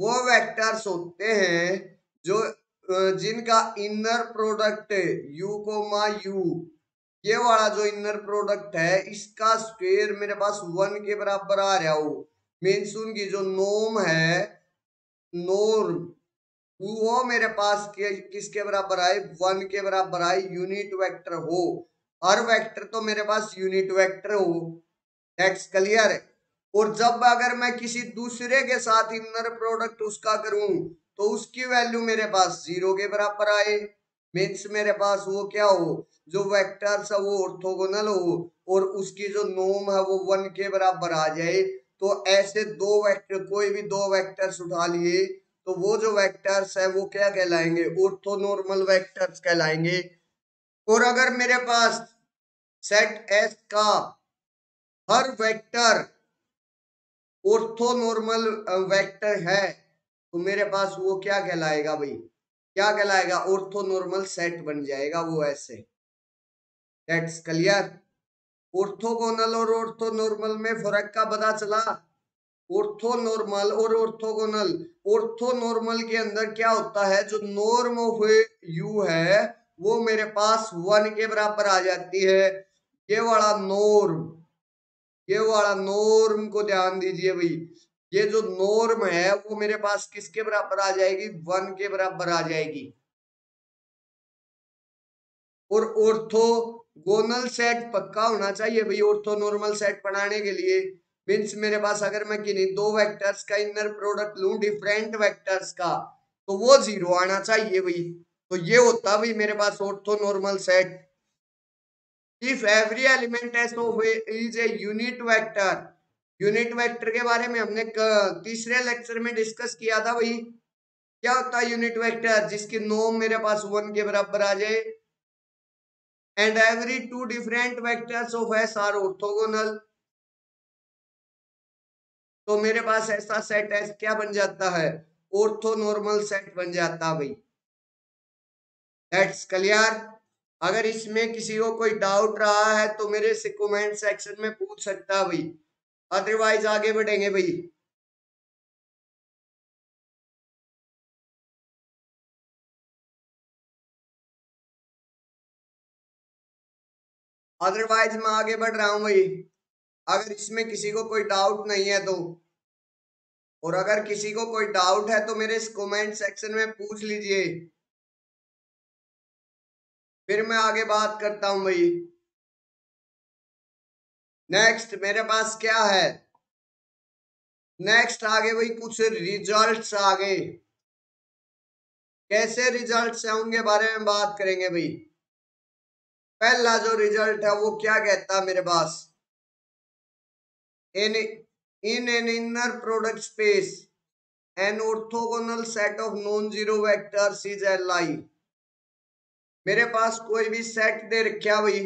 वो वेक्टर्स होते हैं जो जिनका inner product u comma u, ये वाला जो इनर प्रोडक्ट है इसका स्क्वायर मेरे पास 1 के बराबर आ रहा हो। मीन्स उनकी जो नॉर्म है, नॉर्म वो मेरे पास किसके बराबर आए, 1 के बराबर आए, यूनिट वेक्टर हो। हर वेक्टर तो मेरे पास यूनिट वेक्टर हो। That's clear. और जब अगर मैं किसी दूसरे के साथ इनर प्रोडक्ट उसका करूं तो उसकी वैल्यू मेरे पास 0 के बराबर आए। मीन्स मेरे पास वो क्या हो, जो वेक्टर्स है वो ऑर्थोगोनल हो और उसकी जो नॉर्म है वो 1 के बराबर आ जाए। तो ऐसे दो वेक्टर, कोई भी दो वेक्टर्स उठा लिए तो वो जो वेक्टर्स है वो क्या कहलाएंगे, ऑर्थोनॉर्मल वेक्टर्स कहलाएंगे। और अगर मेरे पास सेट एस का हर वेक्टर ऑर्थोनॉर्मल वेक्टर है तो मेरे पास वो क्या कहलाएगा भाई, क्या कहलाएगा, ऑर्थोनॉर्मल सेट बन जाएगा वो ऐसे। That's clear. ऑर्थोगोनल और ऑर्थोनॉर्मल में फर्क का पता चला। ऑर्थोनॉर्मल और ऑर्थोगोनल। ऑर्थोनॉर्मल के अंदर क्या होता है, जो नॉर्म ऑफ यू है वो मेरे पास 1 के बराबर आ जाती है। ये वाला नॉर्म, ये वाला नॉर्म को ध्यान दीजिए भाई, ये जो नॉर्म है वो मेरे पास किसके बराबर आ जाएगी, 1 के बराबर आ जाएगी। और ऑर्थोगोनल सेट पक्का होना चाहिए भाई ऑर्थोनॉर्मल सेट बनाने के लिए। मीन्स मेरे पास अगर मैं किन्हीं दो वेक्टर्स का इनर प्रोडक्ट लूं डिफरेंट वेक्टर्स का, तो वो 0 आना चाहिए भाई। तो ये होता भाई मेरे पास orthonormal set. If every element is a unit vector, unit vector के बारे में हमने तीसरे लेक्चर में डिस्कस किया था भाई। क्या होता है यूनिट वेक्टर, जिसकी नॉर्म मेरे पास 1 के बराबर आ जाए। And every two different vectors of S R orthogonal. तो मेरे पास ऐसा सेट एस क्या बन जाता है, ऑर्थोनॉर्मल सेट बन जाता भाई। That's clear. अगर इसमें किसी को कोई डाउट रहा है तो मेरे से कमेंट सेक्शन में पूछ सकता है भाई, अदरवाइज आगे बढ़ेंगे भाई। अदरवाइज मैं आगे बढ़ रहा हूं भाई, अगर इसमें किसी को कोई डाउट नहीं है तो। और अगर किसी को कोई डाउट है तो मेरे इस कमेंट सेक्शन में पूछ लीजिए, फिर मैं आगे बात करता हूं भाई। नेक्स्ट मेरे पास क्या है, नेक्स्ट आगे भाई कुछ रिजल्ट्स आगे, कैसे रिजल्ट्स है उनके बारे में बात करेंगे भाई। पहला जो रिजल्ट है वो क्या कहता है मेरे पास, in an inner product space an orthogonal set of non zero vectors is Li। मेरे पास कोई भी सेट दे रखा भाई,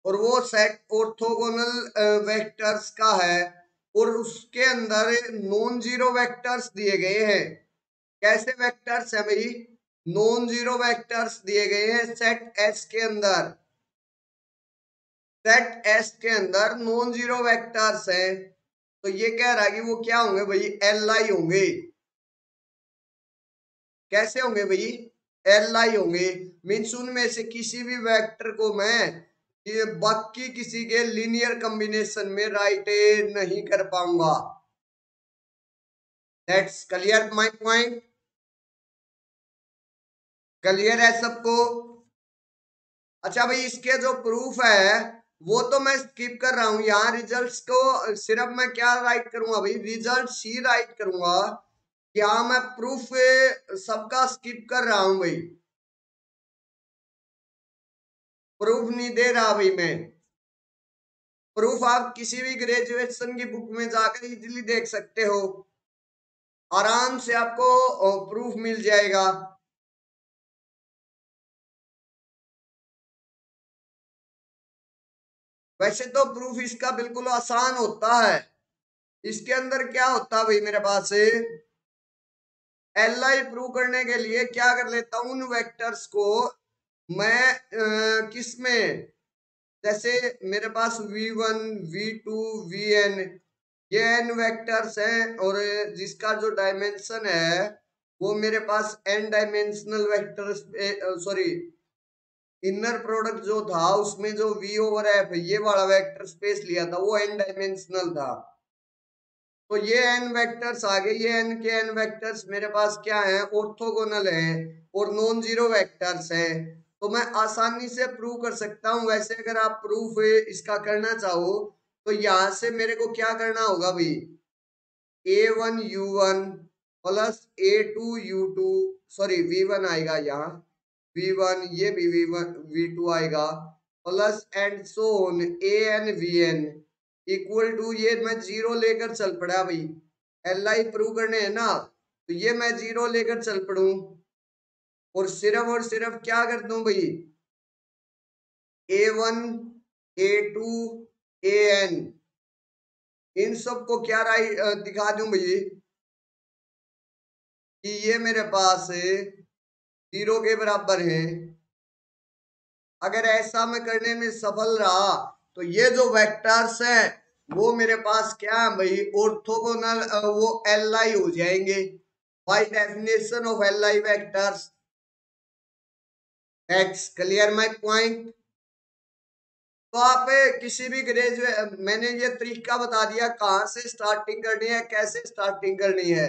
और वो सेट ऑर्थोगोनल वेक्टर्स का है, और उसके अंदर नॉन जीरो वेक्टर्स दिए गए हैं। कैसे वेक्टर्स है भाई, नॉन जीरो वेक्टर्स दिए गए हैं सेट एस के अंदर। सेट एस के अंदर नॉन जीरो वेक्टर्स हैं, तो ये कह रहा है कि वो क्या होंगे भाई, Li होंगे। कैसे होंगे भाई, Li होंगे। मीन्स उनमें से किसी भी वेक्टर को मैं ये बाकी किसी के लीनियर कॉम्बिनेशन में राइट नहीं कर पाऊंगा। That's clear my point. Clear है सबको। अच्छा भाई, इसके जो प्रूफ है वो तो मैं स्किप कर रहा हूं, यहाँ रिजल्ट्स को सिर्फ मैं क्या राइट करूंगा भाई, रिजल्ट्स ही राइट करूंगा। यहाँ मैं प्रूफ सबका स्किप कर रहा हूं भाई, प्रूफ नहीं दे रहा भाई मैं। प्रूफ आप किसी भी ग्रेजुएशन की बुक में जाकर इजीली देख सकते हो, आराम से आपको प्रूफ मिल जाएगा। वैसे तो प्रूफ इसका बिल्कुल आसान होता है। इसके अंदर क्या होता है भाई, मेरे पास एल आई प्रूव करने के लिए क्या कर लेता हूं, उन वेक्टर्स को मैं किस में, जैसे मेरे पास v1 v2 vn, ये n वेक्टर्स हैं, और जिसका जो डायमेंशन है वो मेरे पास n dimensional vector, sorry inner product जो था उसमें जो v ओवर f ये वाला वेक्टर स्पेस लिया था वो n डायमेंशनल था। तो ये n वेक्टर्स आ गए, ये n के n वेक्टर्स मेरे पास क्या है, ऑर्थोगोनल है और नॉन जीरो वेक्टर्स है। तो मैं आसानी से प्रूव कर सकता हूं। वैसे अगर आप प्रूफ इसका करना चाहो तो यहां से मेरे को क्या करना होगा भाई, a1u1 plus a2u2, sorry v1 आएगा यहाँ, v1 ये भी v1 v2 आएगा, plus and so on an vn equal to, ये मैं जीरो लेकर चल पड़ा भाई, Li प्रूव करने है ना, तो ये मैं जीरो लेकर चल पड़ू, और सिर्फ क्या कर दूं भाई, a1 a2 an, इन सब को क्या राइट दिखा दूं भाई कि ये मेरे पास जीरो के बराबर है। अगर ऐसा मैं करने में सफल रहा तो ये जो वेक्टर्स हैं वो मेरे पास क्या है भाई, ऑर्थोगोनल, वो एल आई हो जाएंगे by definition of L I vectors. That's clear my point. तो आप किसी भी ग्रेजुएट, मैंने ये तरीका बता दिया कहाँ से स्टार्टिंग करनी है, कैसे स्टार्टिंग करनी है।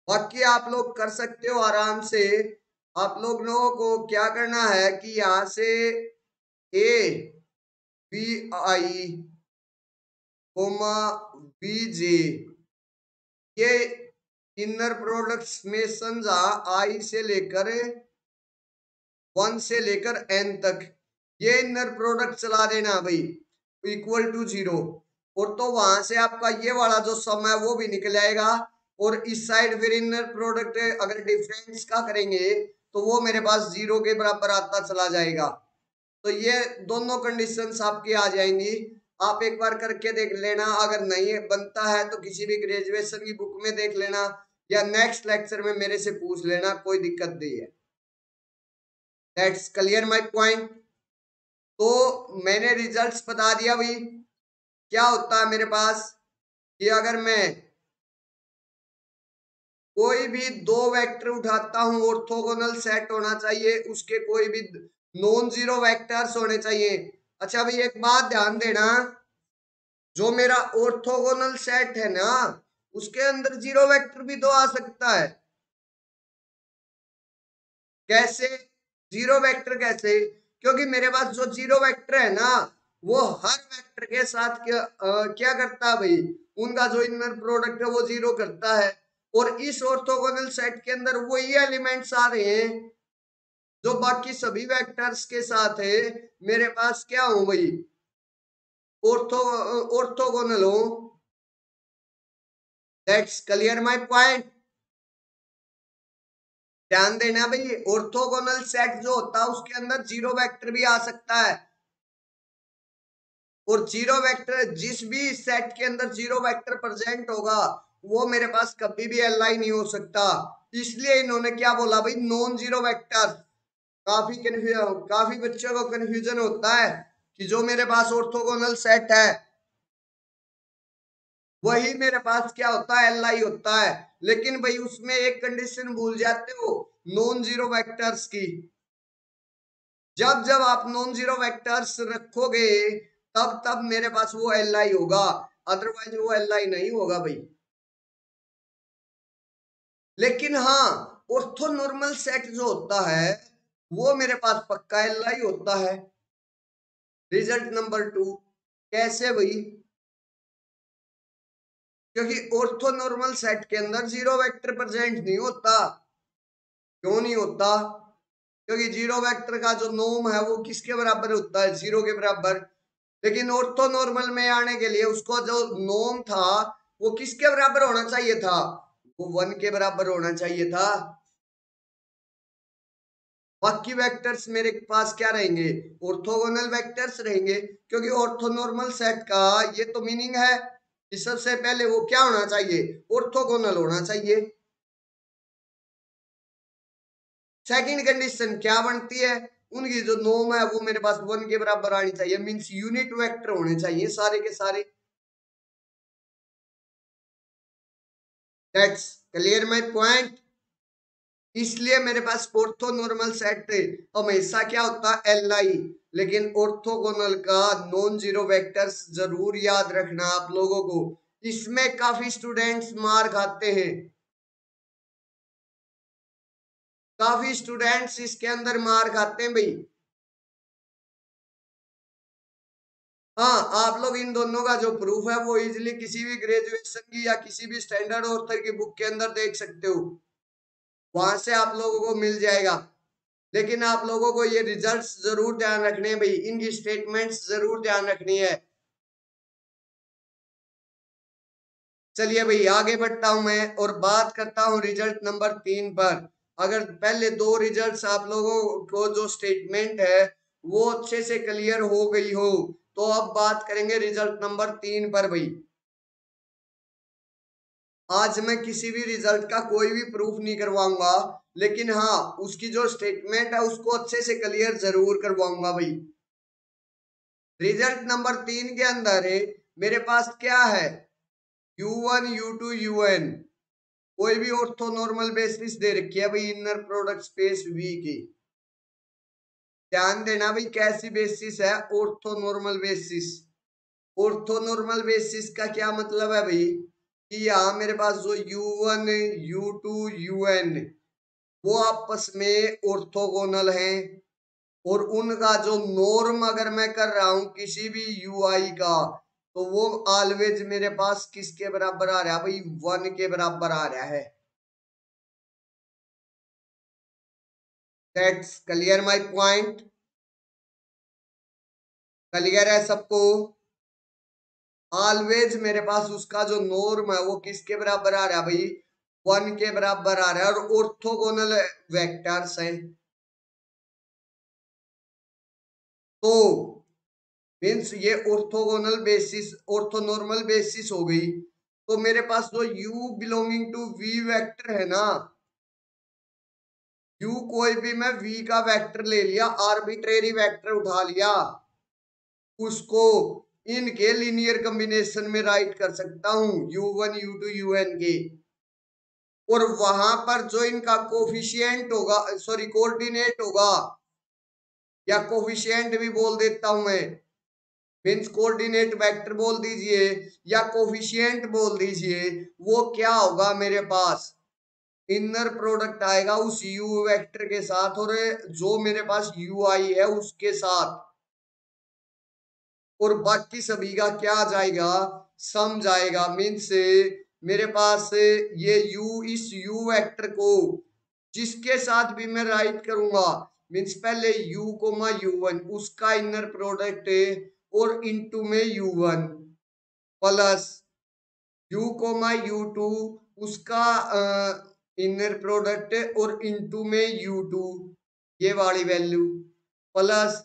बाकी आप लोग कर सकते हो आराम से। आप लोगों को क्या करना है कि यहाँ से A B I comma B J, ये इनर प्रोडक्ट्स में समझा आई से लेकर 1 से लेकर n तक, ये इनर प्रोडक्ट चला देना भाई इक्वल टू 0। और तो वहां से आपका ये वाला जो सम है वो भी निकल आएगा। और इस साइड फिर इनर प्रोडक्ट अगर डिफरेंस का करेंगे तो वो मेरे पास 0 के बराबर आता चला जाएगा। तो ये दोनों कंडीशंस आपकी आ जाएंगी। आप एक बार करके देख लेना, अगर नहीं बनता है तो किसी भी ग्रेजुएशन की बुक में देख लेना या नेक्स्ट लेक्चर में मेरे से पूछ लेना, कोई दिक्कत नहीं है। That's clear my point. तो मैंने रिजल्ट्स बता दिया भाई। क्या होता है मेरे पास कि अगर मैं कोई भी दो वेक्टर उठाता हूं, ऑर्थोगोनल सेट होना चाहिए, उसके कोई भी नॉन जीरो वेक्टर्स होने चाहिए। अच्छा भाई एक बात ध्यान देना, जो मेरा ऑर्थोगोनल सेट है ना उसके अंदर जीरो वेक्टर भी तो आ सकता है। कैसे जीरो वेक्टर कैसे? क्योंकि मेरे पास जो जीरो वेक्टर है ना वो हर वेक्टर के साथ क्या करता है भाई, उनका जो इनर प्रोडक्ट है वो जीरो करता है। और इस ऑर्थोगोनल सेट के अंदर वही एलिमेंट्स आ रहे हैं जो बाकी सभी वेक्टर्स के साथ है मेरे पास क्या हो भाई, ऑर्थो ऑर्थोगोनल हो। That's clear my point. ध्यान देना भाई, ऑर्थोगोनल सेट जो होता है उसके अंदर जीरो वेक्टर भी आ सकता है। और जीरो वेक्टर जिस भी सेट के अंदर जीरो वेक्टर प्रेजेंट होगा वो मेरे पास कभी भी एल नहीं हो सकता। इसलिए इन्होंने क्या बोला भाई, नॉन जीरो वेक्टर। काफी बच्चों को कंफ्यूजन होता है कि जो मेरे पास ऑर्थोगोनल सेट है वही मेरे पास क्या होता है, एल होता है। लेकिन भाई उसमें एक कंडीशन भूल जाते हो, नॉन जीरो वेक्टर्स की। जब जब आप नॉन जीरो वेक्टर्स रखोगे तब तब मेरे पास वो एल होगा, अदरवाइज वो एल नहीं होगा भाई। लेकिन हाँ, ऑर्थोनॉर्मल सेट जो होता है वो मेरे पास पक्का एल होता है। Result number 2। कैसे भाई? क्योंकि ऑर्थोनॉर्मल सेट के अंदर जीरो वेक्टर प्रेजेंट नहीं होता। क्यों नहीं होता? क्योंकि जीरो वेक्टर का जो नॉर्म है वो किसके बराबर होता है, 0 के बराबर। लेकिन ऑर्थोनॉर्मल में आने के लिए उसको जो नॉर्म था वो किसके बराबर होना चाहिए था, वो 1 के बराबर होना चाहिए था। बाकी वेक्टर्स मेरे पास क्या रहेंगे, ऑर्थोगोनल वेक्टर्स रहेंगे। क्योंकि ऑर्थोनॉर्मल सेट का ये तो मीनिंग है कि सबसे पहले वो क्या होना चाहिए, ऑर्थोगोनल होना चाहिए। सेकंड कंडीशन क्या बनती है, उनकी जो नॉर्म है वो मेरे पास 1 के बराबर आनी चाहिए, मींस यूनिट वेक्टर होने चाहिए सारे के सारे। That's clear my point. इसलिए मेरे पास ऑर्थोनॉर्मल सेट हमेशा क्या होता है, एल आई। लेकिन ऑर्थोगोनल का नॉन जीरो वेक्टर्स जरूर याद रखना आप लोगों को, इसमें काफी स्टूडेंट्स मार खाते हैं। काफी स्टूडेंट्स इसके अंदर मार खाते हैं भाई। हाँ, आप लोग इन दोनों का जो प्रूफ है वो इजिली किसी भी ग्रेजुएशन की या किसी भी स्टैंडर्ड ऑथर की बुक के अंदर देख सकते हो, वहां से आप लोगों को मिल जाएगा। लेकिन आप लोगों को ये रिजल्ट्स जरूर ध्यान रखने हैं भाई, इनकी स्टेटमेंट्स जरूर ध्यान रखनी है। चलिए भाई आगे बढ़ता हूं मैं और बात करता हूं रिजल्ट नंबर 3 पर। अगर पहले दो रिजल्ट्स आप लोगों को जो स्टेटमेंट है वो अच्छे से क्लियर हो गई हो तो अब बात करेंगे रिजल्ट नंबर 3 पर भाई। आज मैं किसी भी रिजल्ट का कोई भी प्रूफ नहीं करवाऊंगा, लेकिन हाँ उसकी जो स्टेटमेंट है उसको अच्छे से क्लियर जरूर करवाऊंगा भाई। रिजल्ट नंबर 3 के अंदर है मेरे पास क्या है, U1 U2 UN, कोई भी ऑर्थोनॉर्मल बेसिस दे रखी है भाई इनर प्रोडक्ट स्पेस V की। ध्यान देना भाई कैसी बेसिस है, ऑर्थोनॉर्मल बेसिस। ऑर्थोनॉर्मल बेसिस का क्या मतलब है भाई कि यहाँ मेरे पास जो U1 U2 UN वो आपस में ऑर्थोगोनल हैं, और उनका जो नॉर्म अगर मैं कर रहा हूं किसी भी यूआई का, तो वो ऑलवेज मेरे पास किसके बराबर आ रहा है भाई, 1 के बराबर आ रहा है। That's clear my point, clear है सबको। ऑलवेज मेरे पास उसका जो नॉर्म है वो किसके बराबर आ रहा है भाई, 1 के बराबर आ रहा है, और ऑर्थोगोनल वेक्टर्स है। तो मीन्स ये ऑर्थोगोनल बेसिस, ऑर्थोनॉर्मल बेसिस हो गई। तो मेरे पास जो u belonging to v vector है ना, u कोई भी मैं v का वेक्टर ले लिया, आर्बिट्रेरी वेक्टर उठा लिया, उसको इनके लीनियर कॉम्बिनेशन में राइट कर सकता हूं, u1 u2 un के। और वहां पर जो इनका कोफिशिएंट होगा, सॉरी कोऑर्डिनेट होगा, या कोफिशिएंट भी बोल देता हूं मैं, मीन्स कोऑर्डिनेट वेक्टर बोल दीजिए या कोफिशिएंट बोल दीजिए, वो क्या होगा मेरे पास, इनर प्रोडक्ट आएगा उस u वेक्टर के साथ और जो मेरे पास ui है उसके साथ, और बाकी सभी का क्या आ जाएगा, सम जाएगा। मीन्स मेरे पास ये u, इस u वेक्टर को जिसके साथ भी मैं राइट करूंगा, मीन्स पहले u कोमा u1 उसका इनर प्रोडक्ट और इनटू में u1 plus u coma u2 उसका इनर प्रोडक्ट और इनटू में u2 ये वाली value plus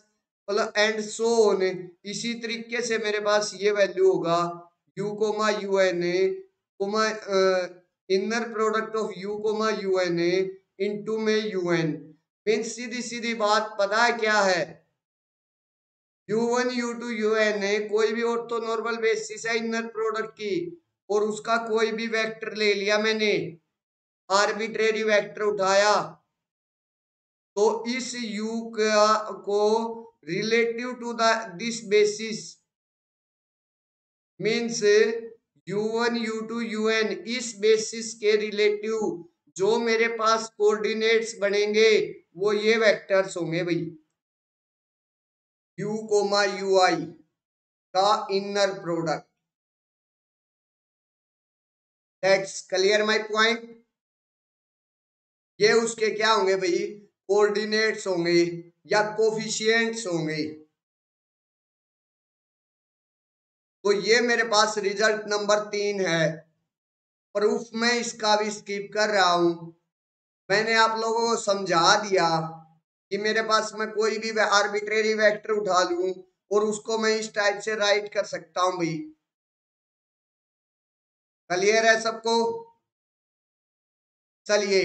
plus and so on. इसी तरीके से मेरे पास ये वैल्यू होगा u comma un comma inner product of u comma un into में un। मीन्स सीधी सीधी बात पता है क्या है, u1 u2 un कोई भी ऑर्थोनॉर्मल बेसिस है इनर प्रोडक्ट की, और उसका कोई भी वेक्टर ले लिया मैंने, आर्बिट्रेरी वेक्टर उठाया, तो इस u का को relative to the this basis, means u1 u2 un इस बेसिस के रिलेटिव जो मेरे पास कोऑर्डिनेट्स बनेंगे वो ये वेक्टर्स होंगे भाई, u कोमा ui का inner product. That's clear my point. ये उसके क्या होंगे भाई, कोऑर्डिनेट्स होंगे या कोफिशिएंट्स होंगे। तो ये मेरे पास रिजल्ट नंबर 3 है। प्रूफ में इसका भी स्किप कर रहा हूं, मैंने आप लोगों को समझा दिया कि मेरे पास मैं कोई भी आर्बिट्रेरी वेक्टर उठा लूं और उसको मैं इस टाइप से राइट कर सकता हूं भाई। क्लियर है सबको। चलिए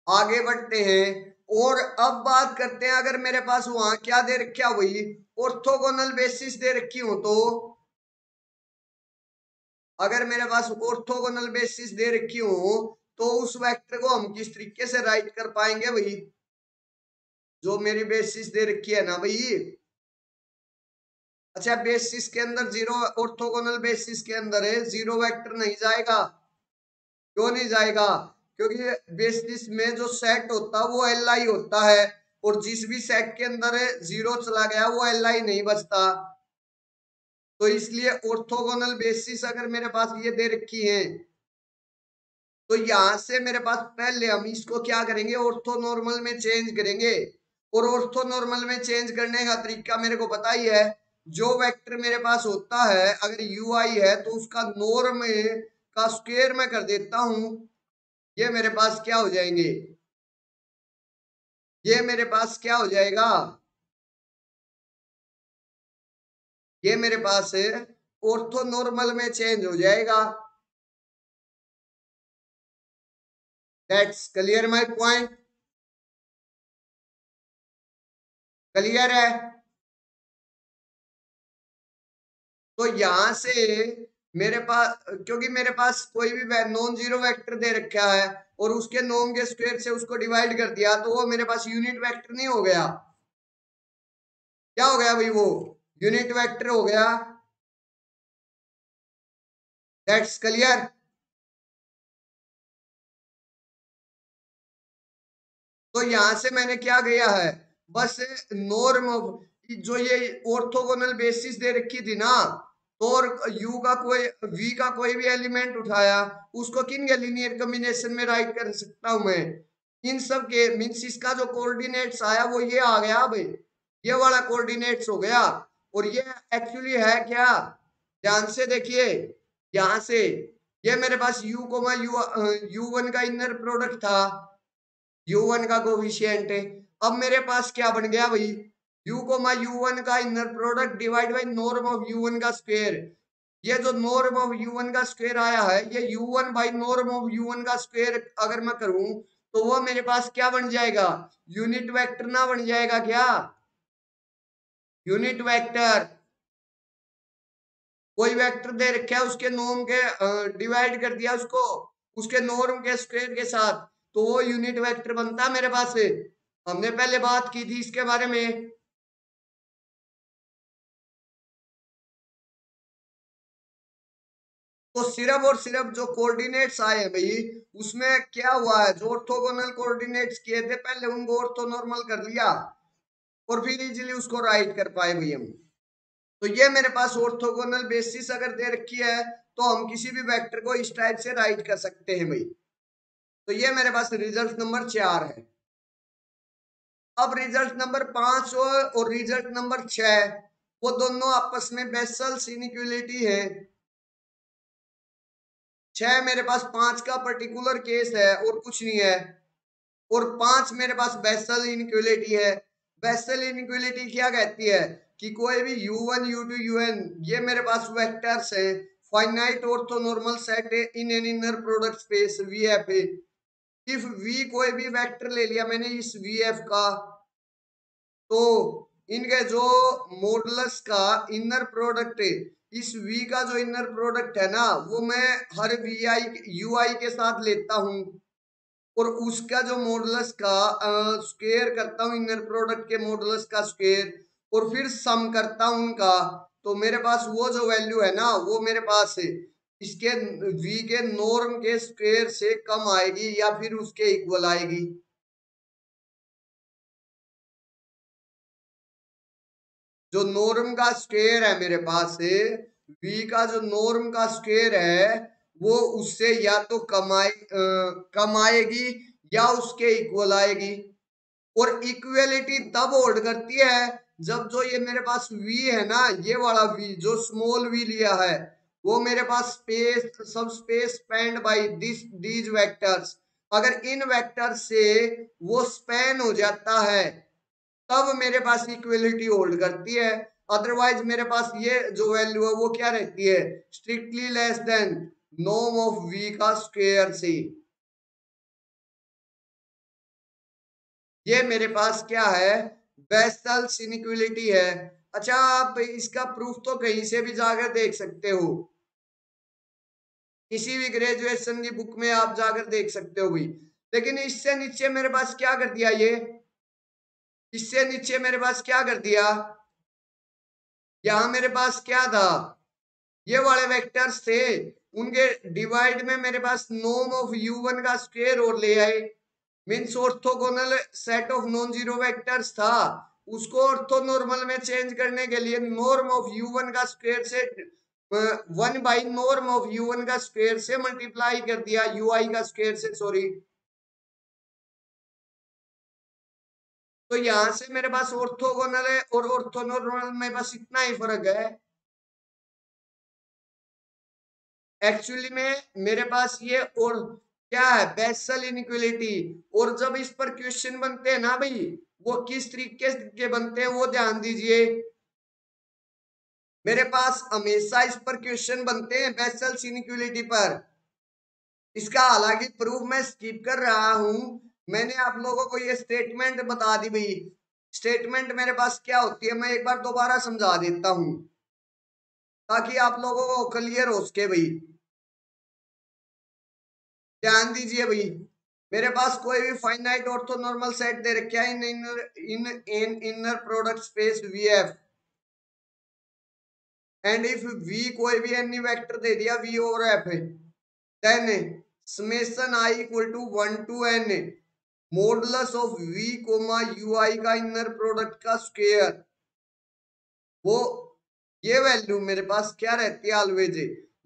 आगे बढ़ते हैं, और अब बात करते हैं अगर मेरे पास वहां क्या दे रखा हुई, ऑर्थोगोनल बेसिस दे रखी हो, तो अगर मेरे पास ऑर्थोगोनल बेसिस दे रखी हो तो उस वेक्टर को हम किस तरीके से राइट कर पाएंगे भाई, जो मेरी बेसिस दे रखी है ना भाई। अच्छा बेसिस के अंदर जीरो, ऑर्थोगोनल बेसिस के अंदर है जीरो वेक्टर नहीं जाएगा, क्यों नहीं जाएगा, क्योंकि बेसिस में जो सेट होता है वो एल आई होता है, और जिस भी सेट के अंदर जीरो चला गया वो एल आई नहीं बचता। तो इसलिए ऑर्थोगोनल बेसिस अगर मेरे पास ये दे रखी है, तो यहां से मेरे पास पहले हम इसको क्या करेंगे, ऑर्थोनॉर्मल में चेंज करेंगे। और ऑर्थोनॉर्मल में चेंज करने का तरीका मेरे को पता ही है, जो वेक्टर मेरे पास होता है अगर यू आई है तो उसका नॉर्म का स्क्वायर में कर देता हूं, ये मेरे पास क्या हो जाएंगे, ये मेरे पास क्या हो जाएगा, ये मेरे पास ऑर्थोनॉर्मल में चेंज हो जाएगा। That's clear my point, clear है। तो यहां से मेरे पास, क्योंकि मेरे पास कोई भी नॉन जीरो वेक्टर दे रखा है और उसके नॉर्म के स्क्वायर से उसको डिवाइड कर दिया, तो वो मेरे पास यूनिट वेक्टर नहीं हो गया। क्या हो गया भाई? वो यूनिट वेक्टर हो गया। That's clear. तो यहां से मैंने क्या किया है, बस नॉर्म जो ये ऑर्थोगोनल बेसिस दे रखी थी ना, तो और यू का कोई वी का कोई भी एलिमेंट उठाया, उसको किन के लीनियर कॉम्बिनेशन में राइट कर सकता हूं मैं? इन सब के मीन्स इसका जो कोऑर्डिनेट्स आया वो ये आ गया भाई, ये वाला कोऑर्डिनेट्स हो गया। और ये एक्चुअली है क्या, ध्यान से देखिए। यहां से ये मेरे पास u कोमा यू वन का इनर प्रोडक्ट था, u1 का कोफिशिएंट है। अब मेरे पास क्या बन गया भाई, u कोमा u1 का inner product divide by norm of u1 का स्क्वायर। ये जो नॉर्म ऑफ u1 का स्क्वायर आया है, ये u1 by norm of u1 का स्क्वायर अगर मैं करूं, तो वो मेरे पास क्या बन जाएगा, यूनिट वेक्टर ना बन जाएगा क्या? यूनिट वेक्टर, कोई वेक्टर दे रखा है, उसके नॉर्म के डिवाइड कर दिया उसको उसके नॉर्म के स्क्वायर के साथ, तो वो यूनिट वेक्टर बनता है मेरे पास। हमने पहले बात की थी इसके बारे में। तो सिर्फ और सिर्फ जो कोऑर्डिनेट्स आए हैं भाई, उसमें क्या हुआ है, जो ऑर्थोगोनल कोऑर्डिनेट्स किए थे पहले उनको ऑर्थोनॉर्मल कर लिया और फिर इजीली उसको राइट कर पाए भाई हम। तो ये मेरे पास ऑर्थोगोनल बेसिस अगर दे रखी है, तो हम किसी भी वेक्टर को इस टाइप से राइट कर सकते हैं भाई। तो ये मेरे पास रिजल्ट नंबर 4 है। अब रिजल्ट नंबर 5 और रिजल्ट नंबर 6, वो दोनों आपस में बेसल्स इनइक्वालिटी है। 6 मेरे पास 5 का पर्टिकुलर केस है और कुछ नहीं है, और 5 मेरे पास बेसल इनइक्वालिटी है। बेसल इनइक्वालिटी क्या कहती है कि कोई भी u1 u2 un, ये मेरे पास वेक्टर्स हैं, finite orthonormal set in an inner product space VF. If v कोई भी वेक्टर ले लिया मैंने इस वीएफ का, तो इनके जो मॉडुलस का इनर प्रोडक्ट है, इस v का जो इनर प्रोडक्ट है ना, वो मैं हर vi ui के साथ लेता हूं, और उसका जो मॉडुलस का स्क्वायर करता हूँ, इनर प्रोडक्ट के मॉडुलस का स्क्वायर, और फिर सम करता हूँ उनका। तो मेरे पास वो जो वैल्यू है ना, वो मेरे पास है इसके v के नॉर्म के स्क्वायर से कम आएगी या फिर उसके इक्वल आएगी। जो नॉर्म का स्क्वायर है मेरे पास है, v का जो नॉर्म का स्क्वायर है, वो उससे या तो कम आएगी या उसके इक्वल आएगी। और इक्वलिटी तब होल्ड करती है जब जो ये मेरे पास v है ना, ये वाला v जो स्मॉल v लिया है, वो मेरे पास space subspace spanned by this these vectors, अगर इन वेक्टर से वो स्पैन हो जाता है, तब मेरे पास इक्वलिटी होल्ड करती है। अदरवाइज मेरे पास ये जो वैल्यू है वो क्या रहती है, strictly less than norm of v का स्क्वायर से। ये मेरे पास क्या है, बेसल्स इनइक्वालिटी है। अच्छा, आप इसका प्रूफ तो कहीं से भी जाकर देख सकते हो, किसी भी ग्रेजुएशन की बुक में आप जाकर देख सकते हो भाई। लेकिन इससे नीचे मेरे पास क्या कर दिया, ये इससे नीचे मेरे पास क्या कर दिया, यहाँ मेरे पास क्या था, ये वाले वेक्टर्स थे, उनके डिवाइड में मेरे पास नॉर्म ऑफ u1 का स्क्वायर और ले आए। Means orthogonal set of non zero vectors था, उसको ऑर्थोनॉर्मल में चेंज करने के लिए नॉर्म ऑफ u1 का स्क्वायर से 1 बाई नॉर्म ऑफ u1 का स्क्वायर से मल्टीप्लाई कर दिया, ui का स्क्वायर से, सॉरी। तो यहां से मेरे पास ऑर्थोगोनल है और ऑर्थोनॉर्मल में बस इतना ही फर्क है। एक्चुअली में मेरे पास ये और क्या है, बेसल इनइक्वालिटी। और जब इस पर क्वेश्चन बनते हैं ना भाई, वो किस तरीके के बनते हैं वो ध्यान दीजिए। मेरे पास हमेशा इस पर क्वेश्चन बनते हैं बेसल इनइक्वालिटी पर। इसका हालांकि प्रूफ मैं स्किप कर रहा हूं, मैंने आप लोगों को ये स्टेटमेंट बता दी भाई। स्टेटमेंट मेरे पास क्या होती है, मैं एक बार दोबारा समझा देता हूं। ताकि आप लोगों को क्लियर हो सके भाई। ध्यान दीजिए भाई, मेरे पास कोई भी फाइनाइट ऑर्थोनॉर्मल सेट दे रखा है in an inner product space V F, and if v कोई भी एनी वेक्टर दे दिया v over F, then summation i equal to 1 to n modulus of v comma u i का इनर प्रोडक्ट का square. वो ये वैल्यू मेरे पास क्या रहती है always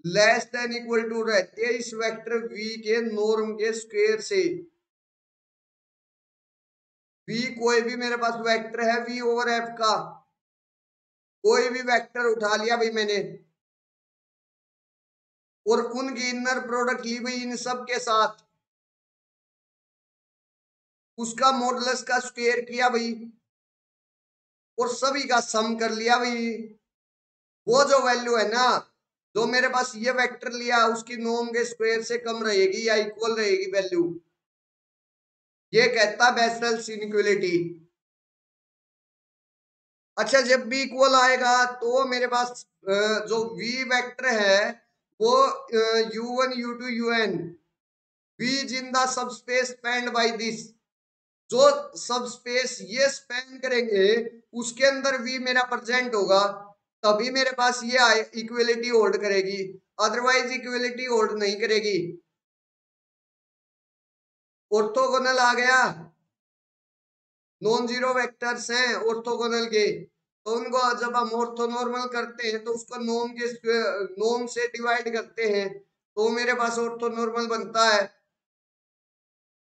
less than equal to रहती है इस वेक्टर v के नॉर्म के स्क्वायर से। v कोई भी मेरे पास वेक्टर है v ओवर f का, कोई भी वेक्टर उठा लिया भाई मैंने और उनकी इनर प्रोडक्ट ली भाई इन सब के साथ, उसका मॉडुलस का स्क्वायर किया भाई और सभी का सम कर लिया भाई। वो जो वैल्यू है ना, जो मेरे पास ये वेक्टर लिया उसकी नॉर्म के स्क्वायर से कम रहेगी या इक्वल रहेगी वैल्यू, ये कहता है बेसल्स इनइक्वालिटी। अच्छा, जब भी इक्वल आएगा तो मेरे पास जो v वेक्टर है वो u1 u2 un v is in the subspace spanned by this, जो सब स्पेस ये स्पैन करेंगे उसके अंदर v मेरा प्रेजेंट होगा, तभी मेरे पास ये इक्वलिटी होल्ड करेगी, अदरवाइज इक्वलिटी होल्ड नहीं करेगी। ऑर्थोगोनल आ गया, नॉन जीरो वेक्टर्स हैं ऑर्थोगोनल के, तो उनको जब हम ऑर्थोनॉर्मल करते हैं तो उसको नॉर्म से डिवाइड करते हैं तो मेरे पास ऑर्थोनॉर्मल बनता है।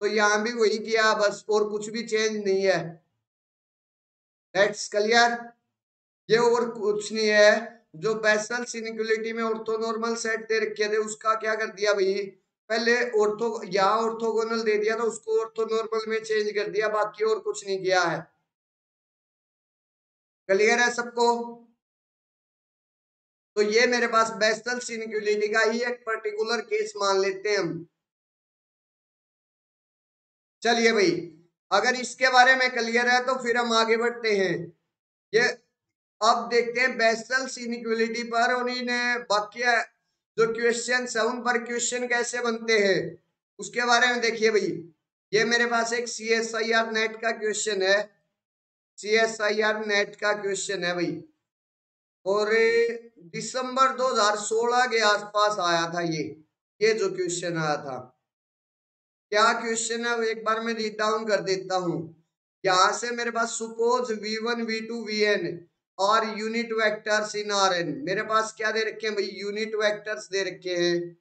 तो यहाँ भी वही किया बस, और कुछ भी चेंज नहीं है। That's clear. ये और कुछ नहीं है, जो बेसल्स इनइक्वालिटी में ऑर्थोनॉर्मल सेट दे रखे थे उसका क्या कर दिया भाई, पहले ऑर्थो यहाँ ऑर्थोगोनल दे दिया तो उसको ऑर्थोनॉर्मल में चेंज कर दिया, बाकी और कुछ नहीं किया है। क्लियर है सबको। तो ये मेरे पास बेसल्स इनइक्वालिटी का ही एक पर्टिकुलर केस मान लेते हैं हम। चलिए भाई, अगर इसके बारे में क्लियर है तो फिर हम आगे बढ़ते हैं। ये अब देखते हैं बेसल्स इनइक्वालिटी पर और इन बाकी जो क्वेश्चन है उन पर क्वेश्चन कैसे बनते हैं उसके बारे में देखिए भाई। ये मेरे पास एक CSIR नेट का क्वेश्चन है, CSIR नेट का क्वेश्चन है भाई, और दिसंबर 2016 के आसपास आया था ये जो क्वेश्चन आया था। क्या क्वेश्चन है एक बार मैं रीड डाउन कर देता हूं। यहां से मेरे पास सुपोज v1 v2 vn और यूनिट वेक्टर्स इन Rn, मेरे पास क्या दे रखे हैं भाई, यूनिट वेक्टर्स दे रखे हैं।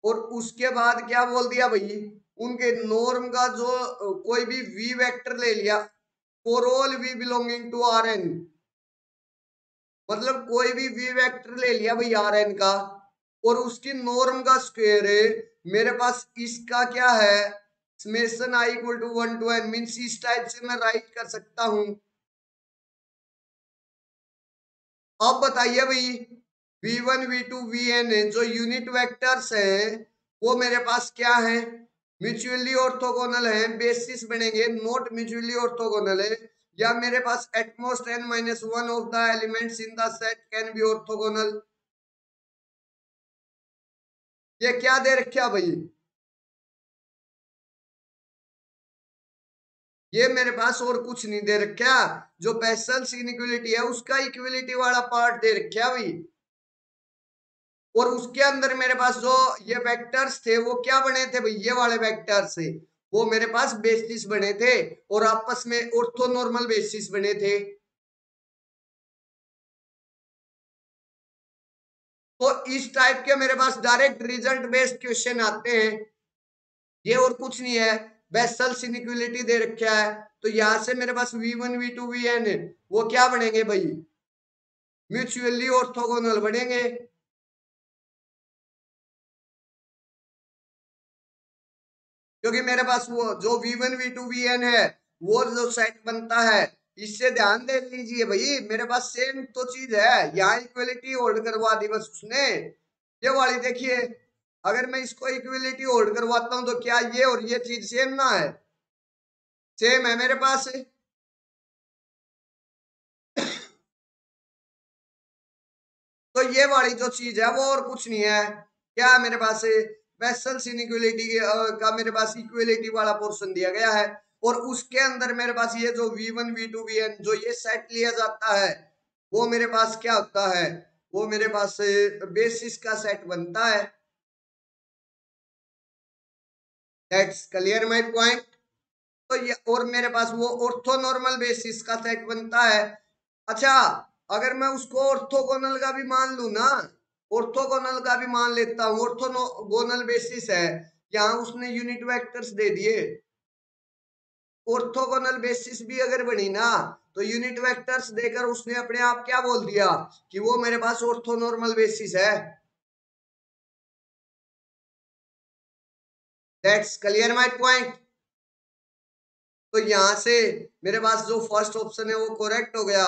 और उसके बाद क्या बोल दिया भाई, उनके नॉर्म का जो कोई भी v वेक्टर ले लिया for all v belonging to Rn, मतलब कोई भी v वेक्टर ले लिया भाई Rn का और उसकी नॉर्म का स्क्वायर है, मेरे पास इसका क्या है summation i equal to 1 to n, means इस टाइप से मैं राइट कर सकता हूं। अब बताइए भाई, v1 v2 vn जो यूनिट वेक्टर्स हैं वो मेरे पास क्या है, म्यूचुअली ऑर्थोगोनल है, बेसिस बनेंगे, नॉट म्यूचुअली ऑर्थोगोनल है, या मेरे पास at most n-1 of the elements in the set can be orthogonal. ये क्या दे रखा भाई, ये मेरे पास और कुछ नहीं दे रखा, जो बेसल्स इनइक्वालिटी है उसका इक्वालिटी वाला पार्ट दे रखा भाई, और उसके अंदर मेरे पास जो ये वेक्टर्स थे वो क्या बने थे भाई, ये वाले वेक्टर्स थे वो मेरे पास बेसिस बने थे और आपस में ऑर्थोनॉर्मल बेसिस बने थे। तो इस टाइप के मेरे पास डायरेक्ट रिजल्ट बेस्ड क्वेश्चन आते हैं, ये और कुछ नहीं है, बेसल्स इनइक्वालिटी दे रखा है तो यहां से मेरे पास v1 v2 vn वो क्या बनेंगे भाई, म्यूचुअली ऑर्थोगोनल बनेंगे। क्योंकि मेरे पास वो जो v1 v2 vn है वो जो सेट बनता है, इससे ध्यान दे लीजिए भाई, मेरे पास सेम तो चीज है, यहाँ इक्वलिटी होल्ड करवा दी बस उसने, ये वाली देखिए, अगर मैं इसको इक्वलिटी होल्ड करवाता हूं तो क्या ये और ये चीज सेम ना है, सेम है मेरे पास। तो ये वाली जो चीज है वो और कुछ नहीं है, क्या है मेरे पास बेसल्स इनइक्वालिटी का मेरे पास इक्वालिटी वाला पोर्शन दिया गया है, और उसके अंदर मेरे पास ये जो v1 v2 vn जो ये सेट लिया जाता है वो मेरे पास क्या होता है, वो मेरे पास बेसिस का सेट बनता है। That's clear my point. तो ये और मेरे पास वो ऑर्थोनॉर्मल बेसिस का सेट बनता है। अच्छा, अगर मैं उसको ऑर्थोगोनल का भी मान लू ना, ऑर्थोगोनल का भी मान लेता हूँ, ऑर्थोगोनल बेसिस है, यहाँ उसने यूनिट वेक्टर्स दे दिए, ऑर्थोगोनल बेसिस भी अगर बनी ना तो यूनिट वेक्टर्स देकर उसने अपने आप क्या बोल दिया कि वो मेरे पास ऑर्थोनॉर्मल बेसिस है। That's clear my point. तो यहां से मेरे पास जो फर्स्ट ऑप्शन है वो करेक्ट हो गया,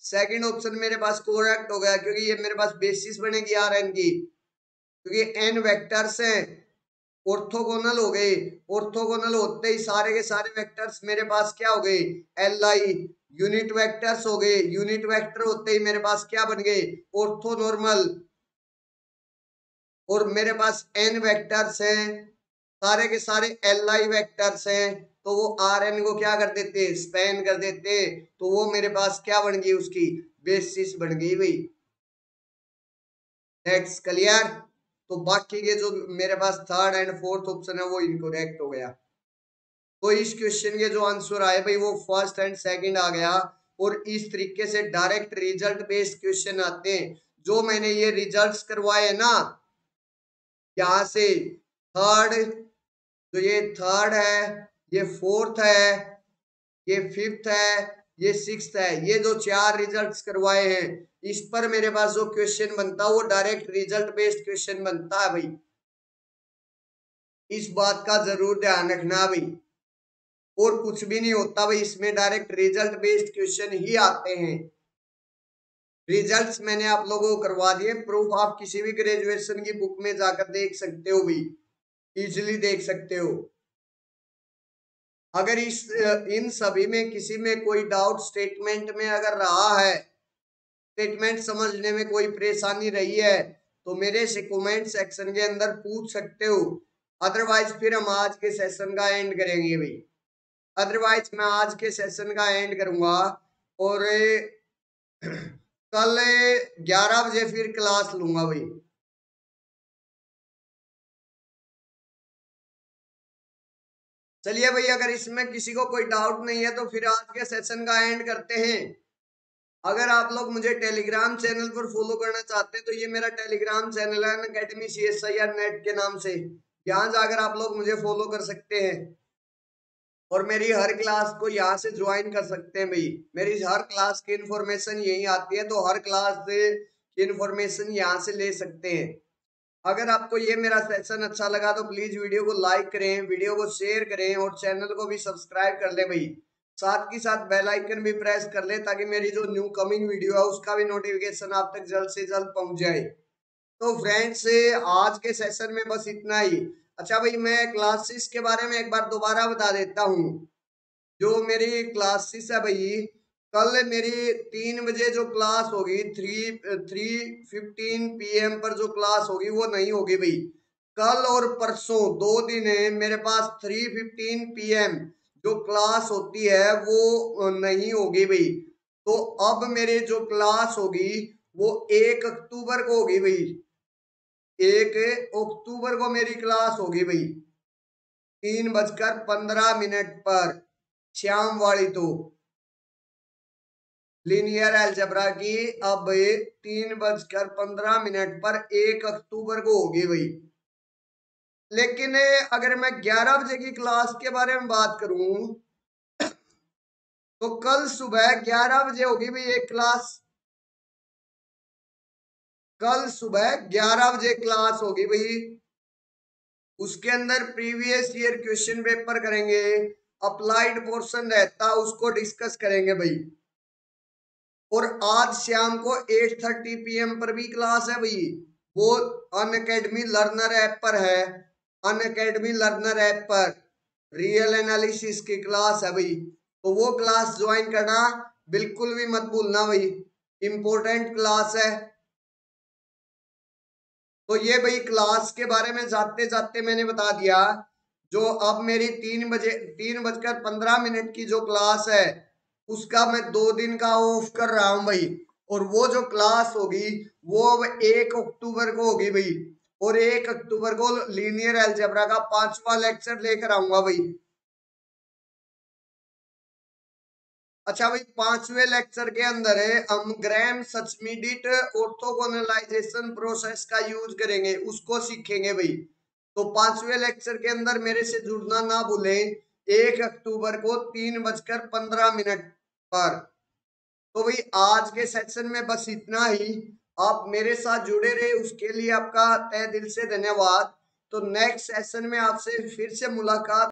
सेकंड ऑप्शन मेरे पास करेक्ट हो गया क्योंकि ये मेरे पास बेसिस बनेगी आर एन की, क्योंकि एन वेक्टर्स हैं, ऑर्थोगोनल हो गए, ऑर्थोगोनल होते ही सारे के सारे वेक्टर्स मेरे पास क्या हो गए, एल आई यूनिट वेक्टर्स हो गए, यूनिट वेक्टर होते ही मेरे पास क्या बन गए, ऑर्थोनॉर्मल, और मेरे पास एन वेक्टर्स हैं, सारे के सारे एल आई वेक्टर्स हैं, तो वो आर एन को क्या कर देते, स्पैन कर देते, तो वो मेरे पास क्या बन गई, उसकी बेसिस बन गई भाई। That's clear. तो बाकी के जो मेरे पास थर्ड एंड फोर्थ ऑप्शन है वो इनकरेक्ट हो गया। तो इस क्वेश्चन के जो आंसर आए भाई वो फर्स्ट एंड सेकंड आ गया, और इस तरीके से डायरेक्ट रिजल्ट बेस्ड क्वेश्चन आते हैं। जो मैंने ये रिजल्ट्स करवाए ना, यहाँ से थर्ड, तो ये थर्ड है, ये फोर्थ है, ये फिफ्थ है, ये सिक्स्थ है, ये जो चार रिजल्ट्स करवाए हैं इस पर मेरे पास जो क्वेश्चन बनता है वो डायरेक्ट रिजल्ट बेस्ड क्वेश्चन बनता है भाई, इस बात का जरूर ध्यान रखना भाई। और कुछ भी नहीं होता भाई, इसमें डायरेक्ट रिजल्ट बेस्ड क्वेश्चन ही आते हैं। रिजल्ट्स मैंने आप लोगों को करवा दिए, प्रूफ आप किसी भी ग्रेजुएशन की बुक में जाकर देख सकते हो भाई, इजिली देख सकते हो। अगर इस इन सभी में किसी में कोई डाउट स्टेटमेंट में अगर रहा है, स्टेटमेंट समझने में कोई परेशानी रही है, तो मेरे से कमेंट सेक्शन के अंदर पूछ सकते हो। अदरवाइज फिर हम आज के सेशन का एंड करेंगे भाई, अदरवाइज मैं आज के सेशन का एंड करूंगा, और कल 11 बजे फिर क्लास लूंगा भाई। चलिए भाई, अगर इसमें किसी को कोई डाउट नहीं है तो फिर आज के सेशन का एंड करते हैं। अगर आप लोग मुझे टेलीग्राम चैनल पर फॉलो करना चाहते हैं तो ये मेरा टेलीग्राम चैनल है अनअकैडमी CSIR नेट के नाम से, यहाँ जाकर आप लोग मुझे फॉलो कर सकते हैं, और मेरी हर क्लास को यहाँ से ज्वाइन कर सकते हैं भाई। मेरी हर क्लास की इन्फॉर्मेशन यही आती है, तो हर क्लास से इन्फॉर्मेशन यहाँ से ले सकते हैं। अगर आपको ये मेरा सेशन अच्छा लगा तो प्लीज वीडियो को लाइक करें, वीडियो को शेयर करें, और चैनल को भी सब्सक्राइब कर ले भाई। साथ ही साथ बेल आइकन भी प्रेस कर ले ताकि मेरी जो न्यू कमिंग वीडियो है उसका भी नोटिफिकेशन आप तक जल्द से जल्द पहुंच जाए। तो फ्रेंड्स, आज के सेशन में बस इतना ही। अच्छा भाई, मैं क्लासेस के बारे में एक बार दोबारा बता देता हूँ। जो मेरी क्लासेस है भाई, कल मेरी 3 बजे जो क्लास होगी, 3:15 PM पर जो क्लास होगी वो नहीं होगी भाई। कल और परसों 2 दिन है मेरे पास, 3:15 PM जो क्लास होती है वो नहीं होगी भाई। तो अब मेरी जो क्लास होगी वो 1 अक्टूबर को होगी भाई, 1 अक्टूबर को मेरी क्लास होगी भाई, 3:15 पर, श्याम वाली तो लीनियर अलजेब्रा की अब 3:15 पर 1 अक्टूबर को होगी भाई। लेकिन अगर मैं 11 बजे की क्लास के बारे में बात करूं तो कल सुबह 11 बजे होगी भाई एक क्लास, कल सुबह 11 बजे क्लास होगी भाई। उसके अंदर प्रीवियस ईयर क्वेश्चन पेपर करेंगे, अप्लाइड पोर्शन रहता उसको डिस्कस करेंगे भाई। और आज शाम को 8:30 PM पर भी क्लास है भाई, वो अनअकैडमी लर्नर ऐप पर है, अनअकैडमी लर्नर ऐप पर रियल एनालिसिस की क्लास है भाई। तो वो क्लास ज्वाइन करना बिल्कुल भी मत भूलना भाई, इंपॉर्टेंट क्लास है। तो ये भाई क्लास के बारे में जाते जाते मैंने बता दिया। जो अब मेरी 3:15 की जो क्लास है उसका मैं 2 दिन का ऑफ कर रहा हूं भाई। और वो जो क्लास होगी वो अब 1 अक्टूबर को होगी भाई। और 1 अक्टूबर को लीनियर अलजेब्रा का 5वां लेक्चर लेकर आऊंगा भाई। अच्छा भाई, 5वें लेक्चर के अंदर है हम ग्राम सचमिडिट ऑर्थोगोनलाइजेशन प्रोसेस का यूज करेंगे, उसको सीखेंगे भाई। तो 5वें लेक्चर के अंदर मेरे से जुड़ना ना भूलें, 1 अक्टूबर को 3:15 पर। तो भाई आज के सेक्शन में बस इतना ही। आप मेरे साथ जुड़े रहे उसके लिए आपका तहे दिल से धन्यवाद। तो नेक्स्ट सेशन में आपसे फिर से मुलाकात